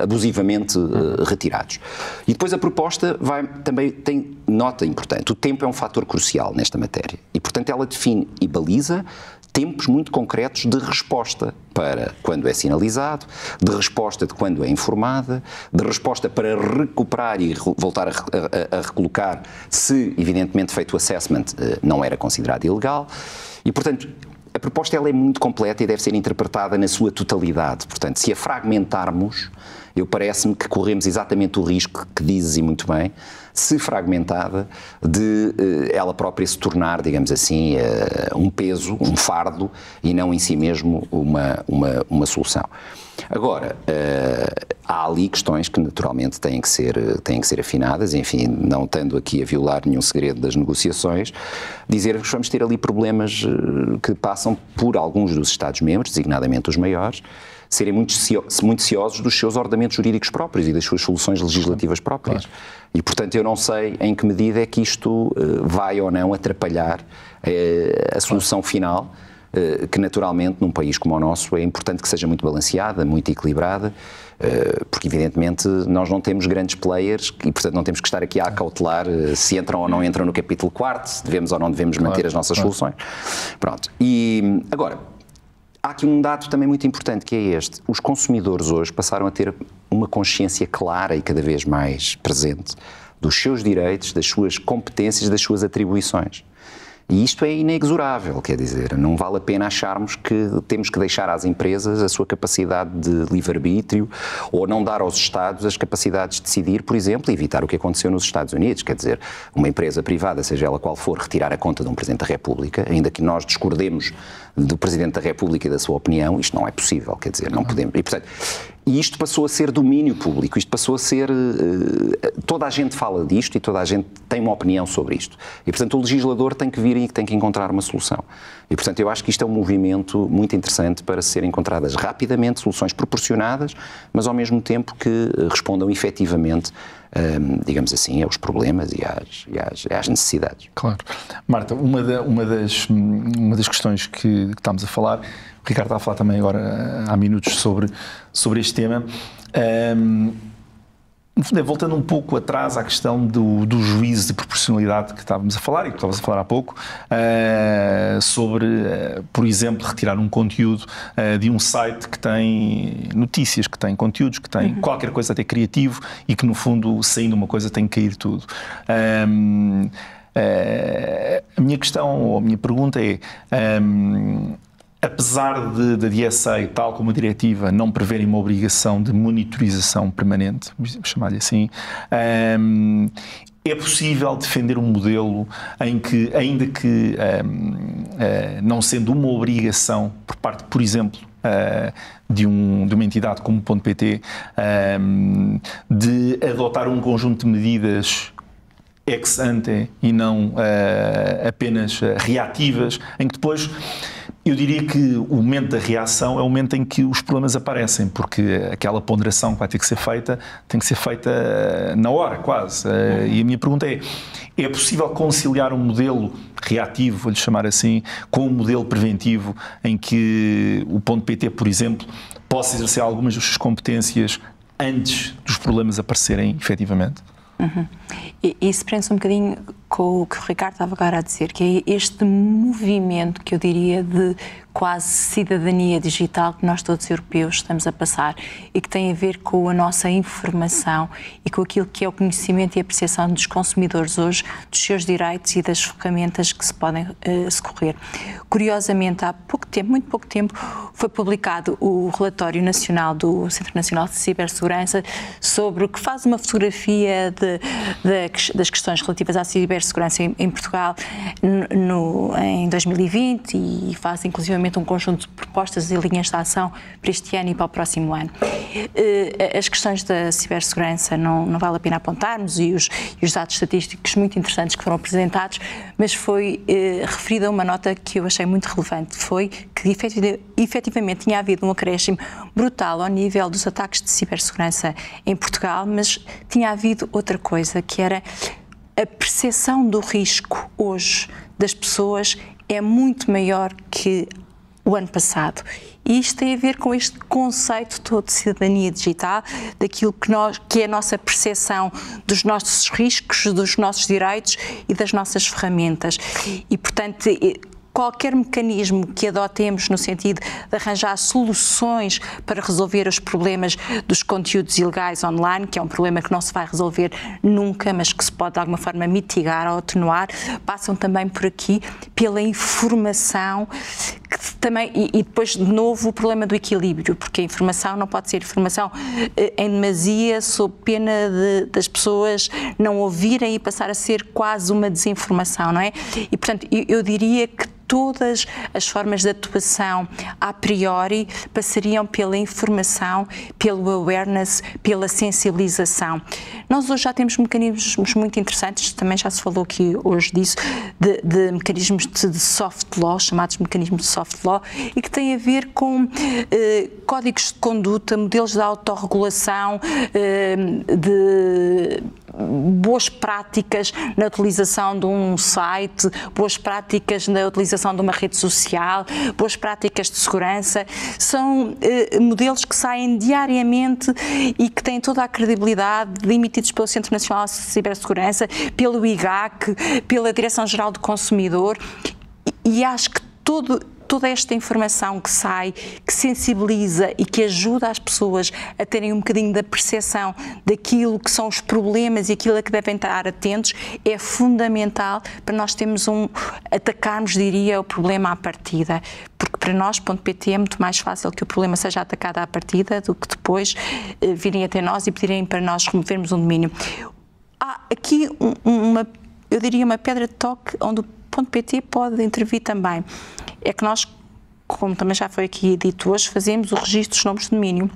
abusivamente retirados. E depois a proposta também tem nota importante. O tempo é um fator crucial nesta matéria e, portanto, ela define e baliza tempos muito concretos de resposta para quando é sinalizado, de resposta de quando é informada, de resposta para recuperar e voltar a recolocar se, evidentemente, feito o assessment não era considerado ilegal. E, portanto, a proposta ela é muito completa e deve ser interpretada na sua totalidade. Portanto, se a fragmentarmos, parece-me que corremos exatamente o risco que dizes e muito bem, se fragmentada, de ela própria se tornar, digamos assim, um peso, um fardo, e não em si mesmo uma solução. Agora, há ali questões que naturalmente têm que ser afinadas, enfim, não estando aqui a violar nenhum segredo das negociações, dizer que vamos ter ali problemas que passam por alguns dos Estados-membros, designadamente os maiores, serem muito ciosos dos seus ordenamentos jurídicos próprios e das suas soluções legislativas próprias. Claro. E, portanto, eu não sei em que medida é que isto vai ou não atrapalhar a solução final, que naturalmente num país como o nosso é importante que seja muito balanceada, muito equilibrada, porque evidentemente nós não temos grandes players e portanto não temos que estar aqui a acautelar se entram ou não entram no capítulo 4, se devemos ou não devemos manter as nossas soluções. Pronto. E agora, há aqui um dado também muito importante, que é este. Os consumidores hoje passaram a ter uma consciência clara e cada vez mais presente dos seus direitos, das suas competências, das suas atribuições. E isto é inexorável, quer dizer, não vale a pena acharmos que temos que deixar às empresas a sua capacidade de livre-arbítrio ou não dar aos Estados as capacidades de decidir, por exemplo, evitar o que aconteceu nos Estados Unidos, quer dizer, uma empresa privada, seja ela qual for, retirar a conta de um Presidente da República, ainda que nós discordemos do Presidente da República e da sua opinião, isto não é possível, quer dizer, não podemos. E, portanto, isto passou a ser domínio público, isto passou a ser... toda a gente fala disto e toda a gente tem uma opinião sobre isto. E, portanto, o legislador tem que vir e tem que encontrar uma solução. E, portanto, eu acho que isto é um movimento muito interessante para serem encontradas rapidamente soluções proporcionadas, mas ao mesmo tempo que respondam efetivamente, digamos assim, aos problemas e às necessidades. Claro. Marta, uma das questões que estamos a falar, o Ricardo está a falar também agora há minutos sobre este tema, no fundo é voltando um pouco atrás à questão do juízo de proporcionalidade que estávamos a falar e que estavas a falar há pouco, sobre, por exemplo, retirar um conteúdo de um site que tem notícias, que tem conteúdos, que tem qualquer coisa até criativo e que no fundo, saindo uma coisa, tem que cair tudo. A minha questão, ou a minha pergunta é, apesar da DSA, tal como a diretiva, não preverem uma obrigação de monitorização permanente, vamos chamar-lhe assim, é possível defender um modelo em que, ainda que não sendo uma obrigação por parte, por exemplo, de uma entidade como o .pt, de adotar um conjunto de medidas ex ante e não apenas reativas, em que depois eu diria que o momento da reação é o momento em que os problemas aparecem, porque aquela ponderação que vai ter que ser feita tem que ser feita na hora, quase. E a minha pergunta é possível conciliar um modelo reativo, vou-lhe chamar assim, com um modelo preventivo em que o .pt, por exemplo, possa exercer algumas das suas competências antes dos problemas aparecerem efetivamente? E isso prende-se um bocadinho com o que o Ricardo estava agora a dizer, que é este movimento que eu diria de quase cidadania digital que nós todos europeus estamos a passar e que tem a ver com a nossa informação e com aquilo que é o conhecimento e a percepção dos consumidores hoje, dos seus direitos e das ferramentas que se podem socorrer. Curiosamente, há pouco tempo, muito pouco tempo, foi publicado o relatório nacional do Centro Nacional de Cibersegurança sobre o que faz uma fotografia das questões relativas à cibersegurança em Portugal em 2020 e faz inclusivamente um conjunto de propostas e linhas de ação para este ano e para o próximo ano. As questões da cibersegurança não vale a pena apontarmos e os dados estatísticos muito interessantes que foram apresentados, mas foi referida uma nota que eu achei muito relevante, foi que efetivamente tinha havido um acréscimo brutal ao nível dos ataques de cibersegurança em Portugal, mas tinha havido outra coisa, que era a percepção do risco hoje das pessoas é muito maior que o ano passado. E isto tem a ver com este conceito todo de cidadania digital, daquilo que é a nossa percepção dos nossos riscos, dos nossos direitos e das nossas ferramentas. E, portanto, qualquer mecanismo que adotemos no sentido de arranjar soluções para resolver os problemas dos conteúdos ilegais online, que é um problema que não se vai resolver nunca, mas que se pode de alguma forma mitigar ou atenuar, passam também por aqui, pela informação também, e depois de novo o problema do equilíbrio, porque a informação não pode ser informação em demasia, sob pena das pessoas não ouvirem e passar a ser quase uma desinformação, não é? E portanto eu diria que todas as formas de atuação a priori passariam pela informação, pelo awareness, pela sensibilização. Nós hoje já temos mecanismos muito interessantes, também já se falou aqui hoje disso, de mecanismos de soft law, chamados mecanismos de soft law, e que têm a ver com códigos de conduta, modelos de autorregulação, de boas práticas na utilização de um site, boas práticas na utilização de uma rede social, boas práticas de segurança. São modelos que saem diariamente e que têm toda a credibilidade, emitidos pelo Centro Nacional de Cibersegurança, pelo IGAC, pela Direção-Geral do Consumidor, e acho que toda esta informação que sai, que sensibiliza e que ajuda as pessoas a terem um bocadinho da percepção daquilo que são os problemas e aquilo a que devem estar atentos, é fundamental para nós atacarmos, diria, o problema à partida. Porque para nós, .pt, é muito mais fácil que o problema seja atacado à partida do que depois virem até nós e pedirem para nós removermos um domínio. Há aqui eu diria, uma pedra de toque onde o .pt pode intervir também. É que nós, como também já foi aqui dito hoje, fazemos o registro dos nomes de domínio.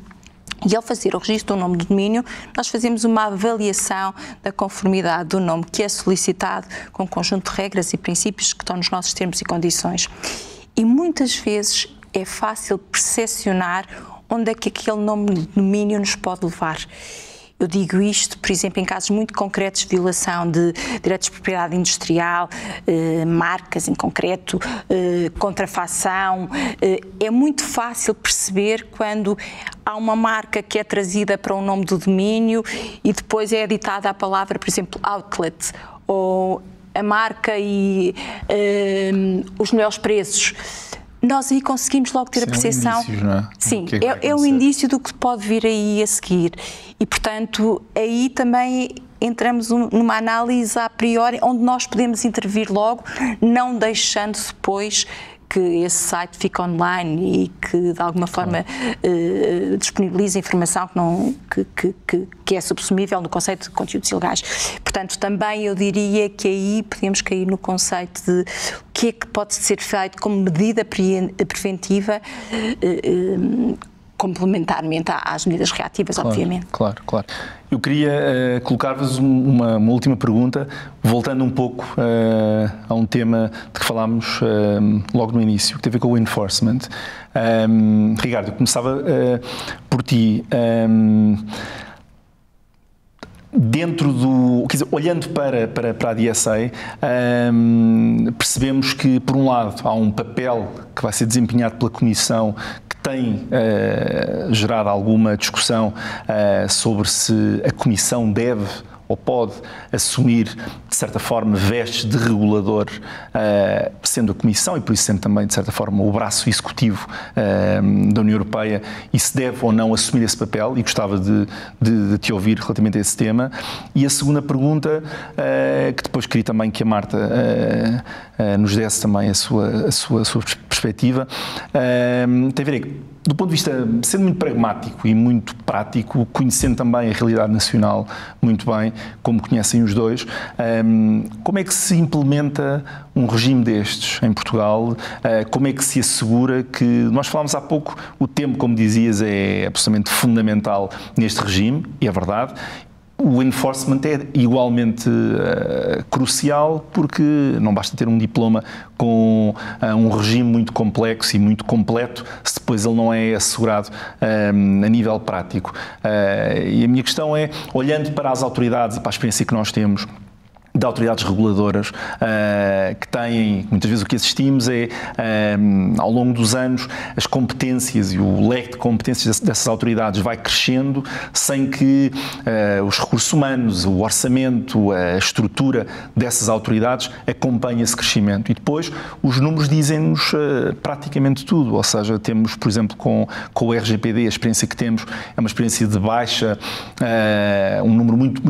E ao fazer o registro do nome de domínio, nós fazemos uma avaliação da conformidade do nome que é solicitado com um conjunto de regras e princípios que estão nos nossos termos e condições. E muitas vezes é fácil percepcionar onde é que aquele nome de domínio nos pode levar. Eu digo isto, por exemplo, em casos muito concretos de violação de direitos de propriedade industrial, marcas em concreto, contrafação. É muito fácil perceber quando há uma marca que é trazida para um nome do domínio e depois é editada a palavra, por exemplo, outlet, ou a marca e os melhores preços. Nós aí conseguimos logo ter a percepção. Indícios, não é? Sim, é um indício do que pode vir aí a seguir. E, portanto, aí também entramos numa análise a priori, onde nós podemos intervir logo, não deixando depois que esse site fique online e que, de alguma forma, disponibilize informação que é subsumível no conceito de conteúdos ilegais. Portanto, também eu diria que aí podemos cair no conceito de o que é que pode ser feito como medida preventiva, complementarmente às medidas reativas, claro, obviamente. Claro. Eu queria colocar-vos uma última pergunta, voltando um pouco a um tema de que falámos logo no início, que tem a ver com o enforcement. Ricardo, eu começava por ti. Dentro do, quer dizer, olhando para a DSA, percebemos que, por um lado, há um papel que vai ser desempenhado pela Comissão que tem gerado alguma discussão sobre se a Comissão deve ou pode assumir, de certa forma, vestes de regulador, sendo a Comissão e por isso sendo também, de certa forma, o braço executivo da União Europeia, e se deve ou não assumir esse papel, e gostava de te ouvir relativamente a esse tema. E a segunda pergunta, que depois queria também que a Marta nos desse também a sua perspectiva, tem a ver do ponto de vista, sendo muito pragmático e muito prático, conhecendo também a realidade nacional muito bem, como conhecem os dois, como é que se implementa um regime destes em Portugal? Como é que se assegura que, nós falámos há pouco, o tempo, como dizias, é absolutamente fundamental neste regime, e é verdade. O enforcement é igualmente crucial, porque não basta ter um diploma com um regime muito complexo e muito completo se depois ele não é assegurado a nível prático. E a minha questão é, olhando para as autoridades e para a experiência que nós temos de autoridades reguladoras que têm, muitas vezes o que assistimos é, ao longo dos anos, as competências e o leque de competências dessas autoridades vai crescendo sem que os recursos humanos, o orçamento, a estrutura dessas autoridades acompanhe esse crescimento. E depois os números dizem-nos praticamente tudo, ou seja, temos, por exemplo, com o RGPD, a experiência que temos é uma experiência de baixa, um número muito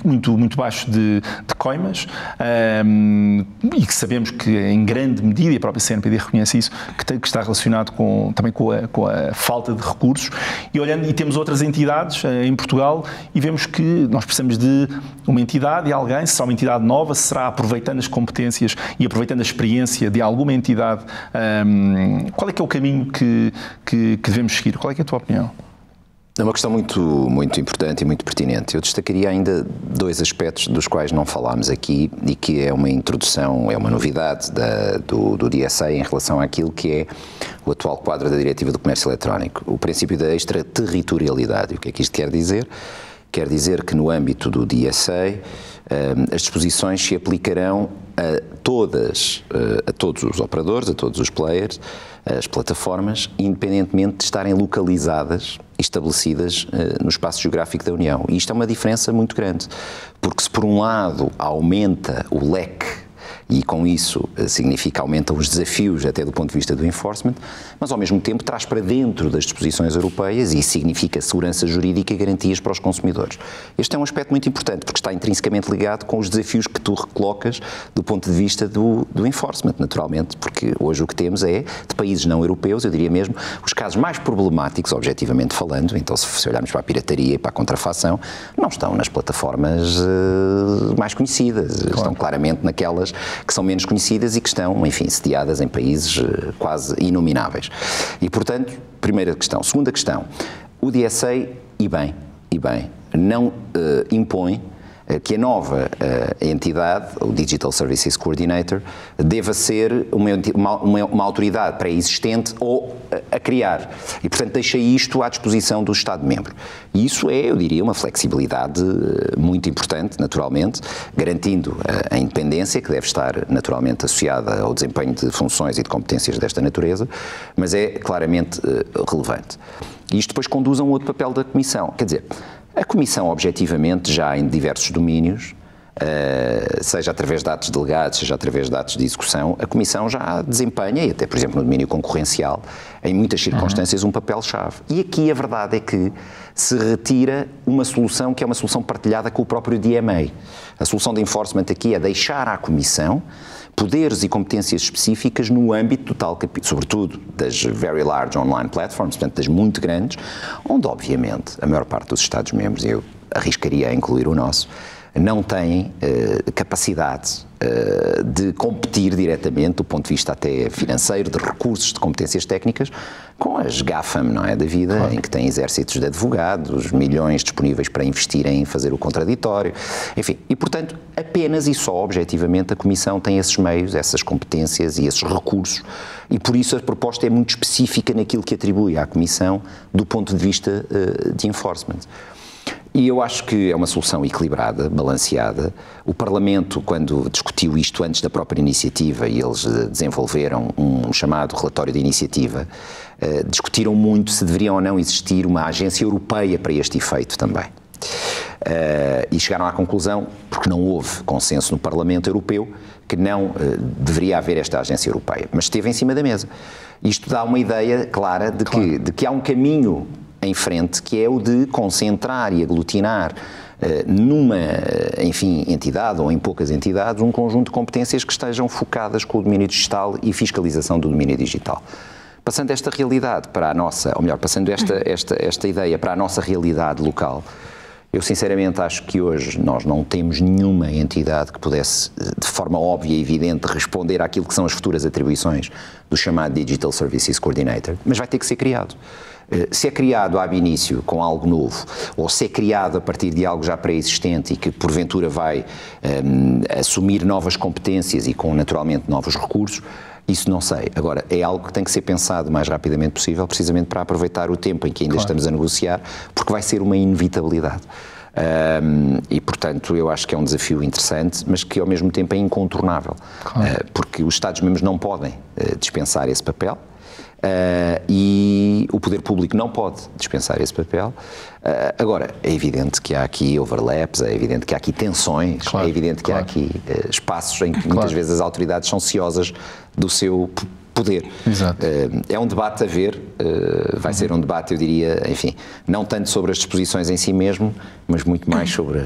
muito baixo de coimas, e que sabemos que em grande medida, e a própria CNPD reconhece isso, que está relacionado também com a falta de recursos. E temos outras entidades em Portugal e vemos que nós precisamos de uma entidade e alguém, se será uma entidade nova, se será aproveitando as competências e aproveitando a experiência de alguma entidade. Qual é que é o caminho que devemos seguir? Qual é que é a tua opinião? É uma questão muito importante e muito pertinente. Eu destacaria ainda 2 aspectos dos quais não falámos aqui e que é uma introdução, é uma novidade do DSA em relação àquilo que é o atual quadro da Diretiva do Comércio Eletrónico. O princípio da extraterritorialidade. O que é que isto quer dizer? Quer dizer que no âmbito do DSA as disposições se aplicarão a todos os operadores, a todos os players, as plataformas, independentemente de estarem localizadas e estabelecidas no espaço geográfico da União. E isto é uma diferença muito grande, porque se por um lado aumenta o leque, e com isso significa aumentam os desafios até do ponto de vista do enforcement, mas ao mesmo tempo traz para dentro das disposições europeias e significa segurança jurídica e garantias para os consumidores. Este é um aspecto muito importante porque está intrinsecamente ligado com os desafios que tu recolocas do ponto de vista do enforcement, naturalmente, porque hoje o que temos é, de países não europeus, eu diria mesmo, os casos mais problemáticos, objetivamente falando, então se olharmos para a pirataria e para a contrafação, não estão nas plataformas mais conhecidas, claro. Estão claramente naquelas que são menos conhecidas e que estão, enfim, sediadas em países quase inomináveis. E, portanto, primeira questão. Segunda questão, o DSA, e bem, não impõe que a nova entidade, o Digital Services Coordinator, deva ser uma autoridade pré-existente ou a criar. E, portanto, deixa isto à disposição do Estado-membro. E isso é, eu diria, uma flexibilidade muito importante, naturalmente, garantindo a independência, que deve estar naturalmente associada ao desempenho de funções e de competências desta natureza, mas é claramente relevante. E isto depois conduz a um outro papel da Comissão. Quer dizer, a Comissão, objetivamente, já em diversos domínios, seja através de atos delegados, seja através de atos de execução, a Comissão já desempenha, e até, por exemplo, no domínio concorrencial, em muitas circunstâncias, um papel-chave. E aqui a verdade é que se retira uma solução que é uma solução partilhada com o próprio DMA. A solução de enforcement aqui é deixar à Comissão poderes e competências específicas no âmbito do tal capítulo, sobretudo das very large online platforms, portanto das muito grandes, onde obviamente a maior parte dos Estados-membros, e eu arriscaria a incluir o nosso, não têm capacidade de competir diretamente, do ponto de vista até financeiro, de recursos, de competências técnicas, com as GAFAM, não é, da vida, claro. Em que tem exércitos de advogados, milhões disponíveis para investir em fazer o contraditório, enfim, e portanto, apenas e só, objetivamente, a Comissão tem esses meios, essas competências e esses recursos, e por isso a proposta é muito específica naquilo que atribui à Comissão do ponto de vista de enforcement. E eu acho que é uma solução equilibrada, balanceada. O Parlamento, quando discutiu isto antes da própria iniciativa, e eles desenvolveram um chamado relatório de iniciativa, discutiram muito se deveria ou não existir uma agência europeia para este efeito também. E chegaram à conclusão, porque não houve consenso no Parlamento Europeu, que não deveria haver esta agência europeia, mas esteve em cima da mesa. Isto dá uma ideia clara de que há um caminho em frente, que é o de concentrar e aglutinar numa, enfim, entidade ou em poucas entidades, um conjunto de competências que estejam focadas com o domínio digital e fiscalização do domínio digital. Passando esta realidade para a nossa, ou melhor, passando esta ideia para a nossa realidade local, eu sinceramente acho que hoje nós não temos nenhuma entidade que pudesse, de forma óbvia e evidente, responder àquilo que são as futuras atribuições do chamado Digital Services Coordinator, mas vai ter que ser criado. Se é criado ab início com algo novo, ou se é criado a partir de algo já pré-existente e que porventura vai assumir novas competências e com naturalmente novos recursos, isso não sei. Agora, é algo que tem que ser pensado o mais rapidamente possível, precisamente para aproveitar o tempo em que ainda estamos a negociar, porque vai ser uma inevitabilidade. E, portanto, eu acho que é um desafio interessante, mas que ao mesmo tempo é incontornável, porque os Estados-membros não podem dispensar esse papel. E o poder público não pode dispensar esse papel. Agora, é evidente que há aqui overlaps, é evidente que há aqui tensões, é evidente que há aqui espaços em que muitas vezes as autoridades são ciosas do seu poder. Exato. É um debate a ver, vai ser um debate, eu diria, enfim, não tanto sobre as disposições em si mesmo, mas muito mais sobre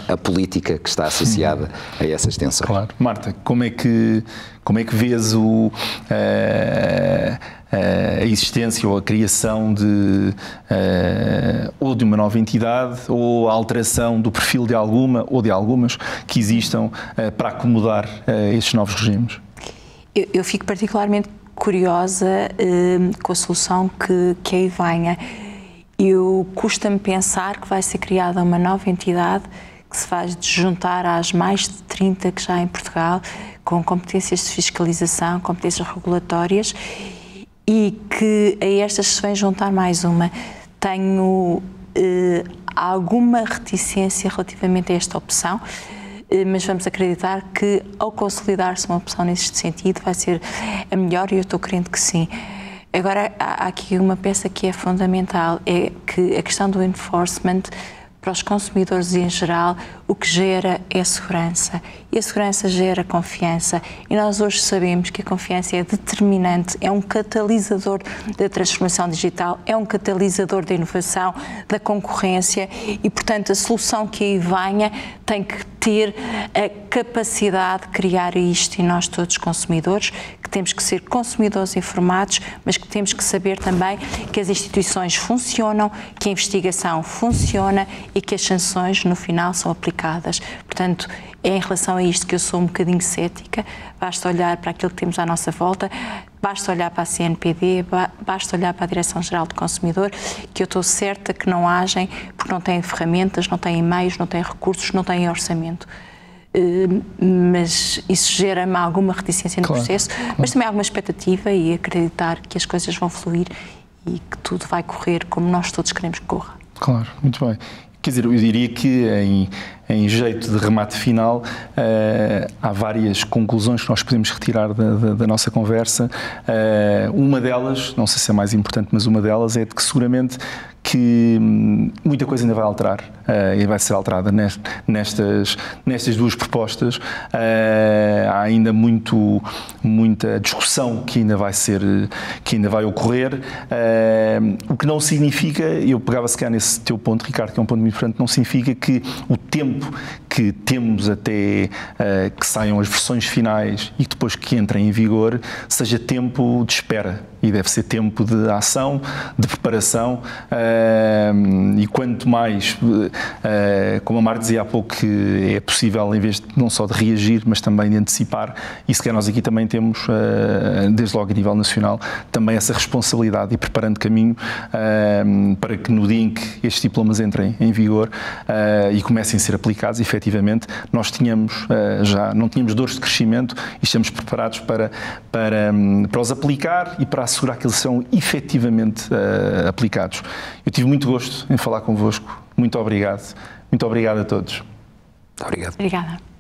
a política que está associada a essas tensões. Claro. Marta, como é que vês a existência ou a criação de ou de uma nova entidade ou a alteração do perfil de alguma ou de algumas que existam para acomodar estes novos regimes? Eu fico particularmente curiosa com a solução que aí venha. Custa-me pensar que vai ser criada uma nova entidade que se vai juntar às mais de 30 que já há em Portugal, com competências de fiscalização, competências regulatórias, e que a estas se vem juntar mais uma. Tenho alguma reticência relativamente a esta opção, mas vamos acreditar que, ao consolidar-se uma opção neste sentido, vai ser a melhor, e eu estou crendo que sim. Agora, há aqui uma peça que é fundamental, é que a questão do enforcement, para os consumidores em geral, o que gera é segurança. E a segurança gera confiança. E nós hoje sabemos que a confiança é determinante, é um catalisador da transformação digital, é um catalisador da inovação, da concorrência e, portanto, a solução que aí venha tem que ter a capacidade de criar isto, e nós todos consumidores, que temos que ser consumidores informados, mas que temos que saber também que as instituições funcionam, que a investigação funciona e que as sanções no final são aplicadas. Portanto, é em relação a isto que eu sou um bocadinho cética. Basta olhar para aquilo que temos à nossa volta, basta olhar para a CNPD, basta olhar para a Direção-Geral do Consumidor, que eu estou certa que não agem porque não têm ferramentas, não têm meios, não têm recursos, não têm orçamento. Mas isso gera-me alguma reticência no processo, mas também alguma expectativa e acreditar que as coisas vão fluir e que tudo vai correr como nós todos queremos que corra. Claro, muito bem. Quer dizer, eu diria que em jeito de remate final há várias conclusões que nós podemos retirar da nossa conversa. Uma delas, não sei se é mais importante, mas uma delas é de que seguramente que muita coisa ainda vai alterar e vai ser alterada nestas duas propostas. Há ainda muita discussão que ainda vai ocorrer, o que não significa, eu pegava se calhar nesse teu ponto, Ricardo, que é um ponto muito importante, não significa que o tempo que temos até que saiam as versões finais e depois que entrem em vigor seja tempo de espera, e deve ser tempo de ação, de preparação, e quanto mais, como a Marta dizia há pouco, que é possível, em vez de não só de reagir, mas também de antecipar, e se calhar nós aqui também temos, desde logo a nível nacional, também essa responsabilidade de ir preparando caminho para que no dia em que estes diplomas entrem em vigor e comecem a ser aplicados, efetivamente, nós já não tínhamos dores de crescimento e estamos preparados para os aplicar e para assegurar que eles são efetivamente aplicados. Eu tive muito gosto em falar convosco. Muito obrigado. Muito obrigado a todos. Obrigado. Obrigada.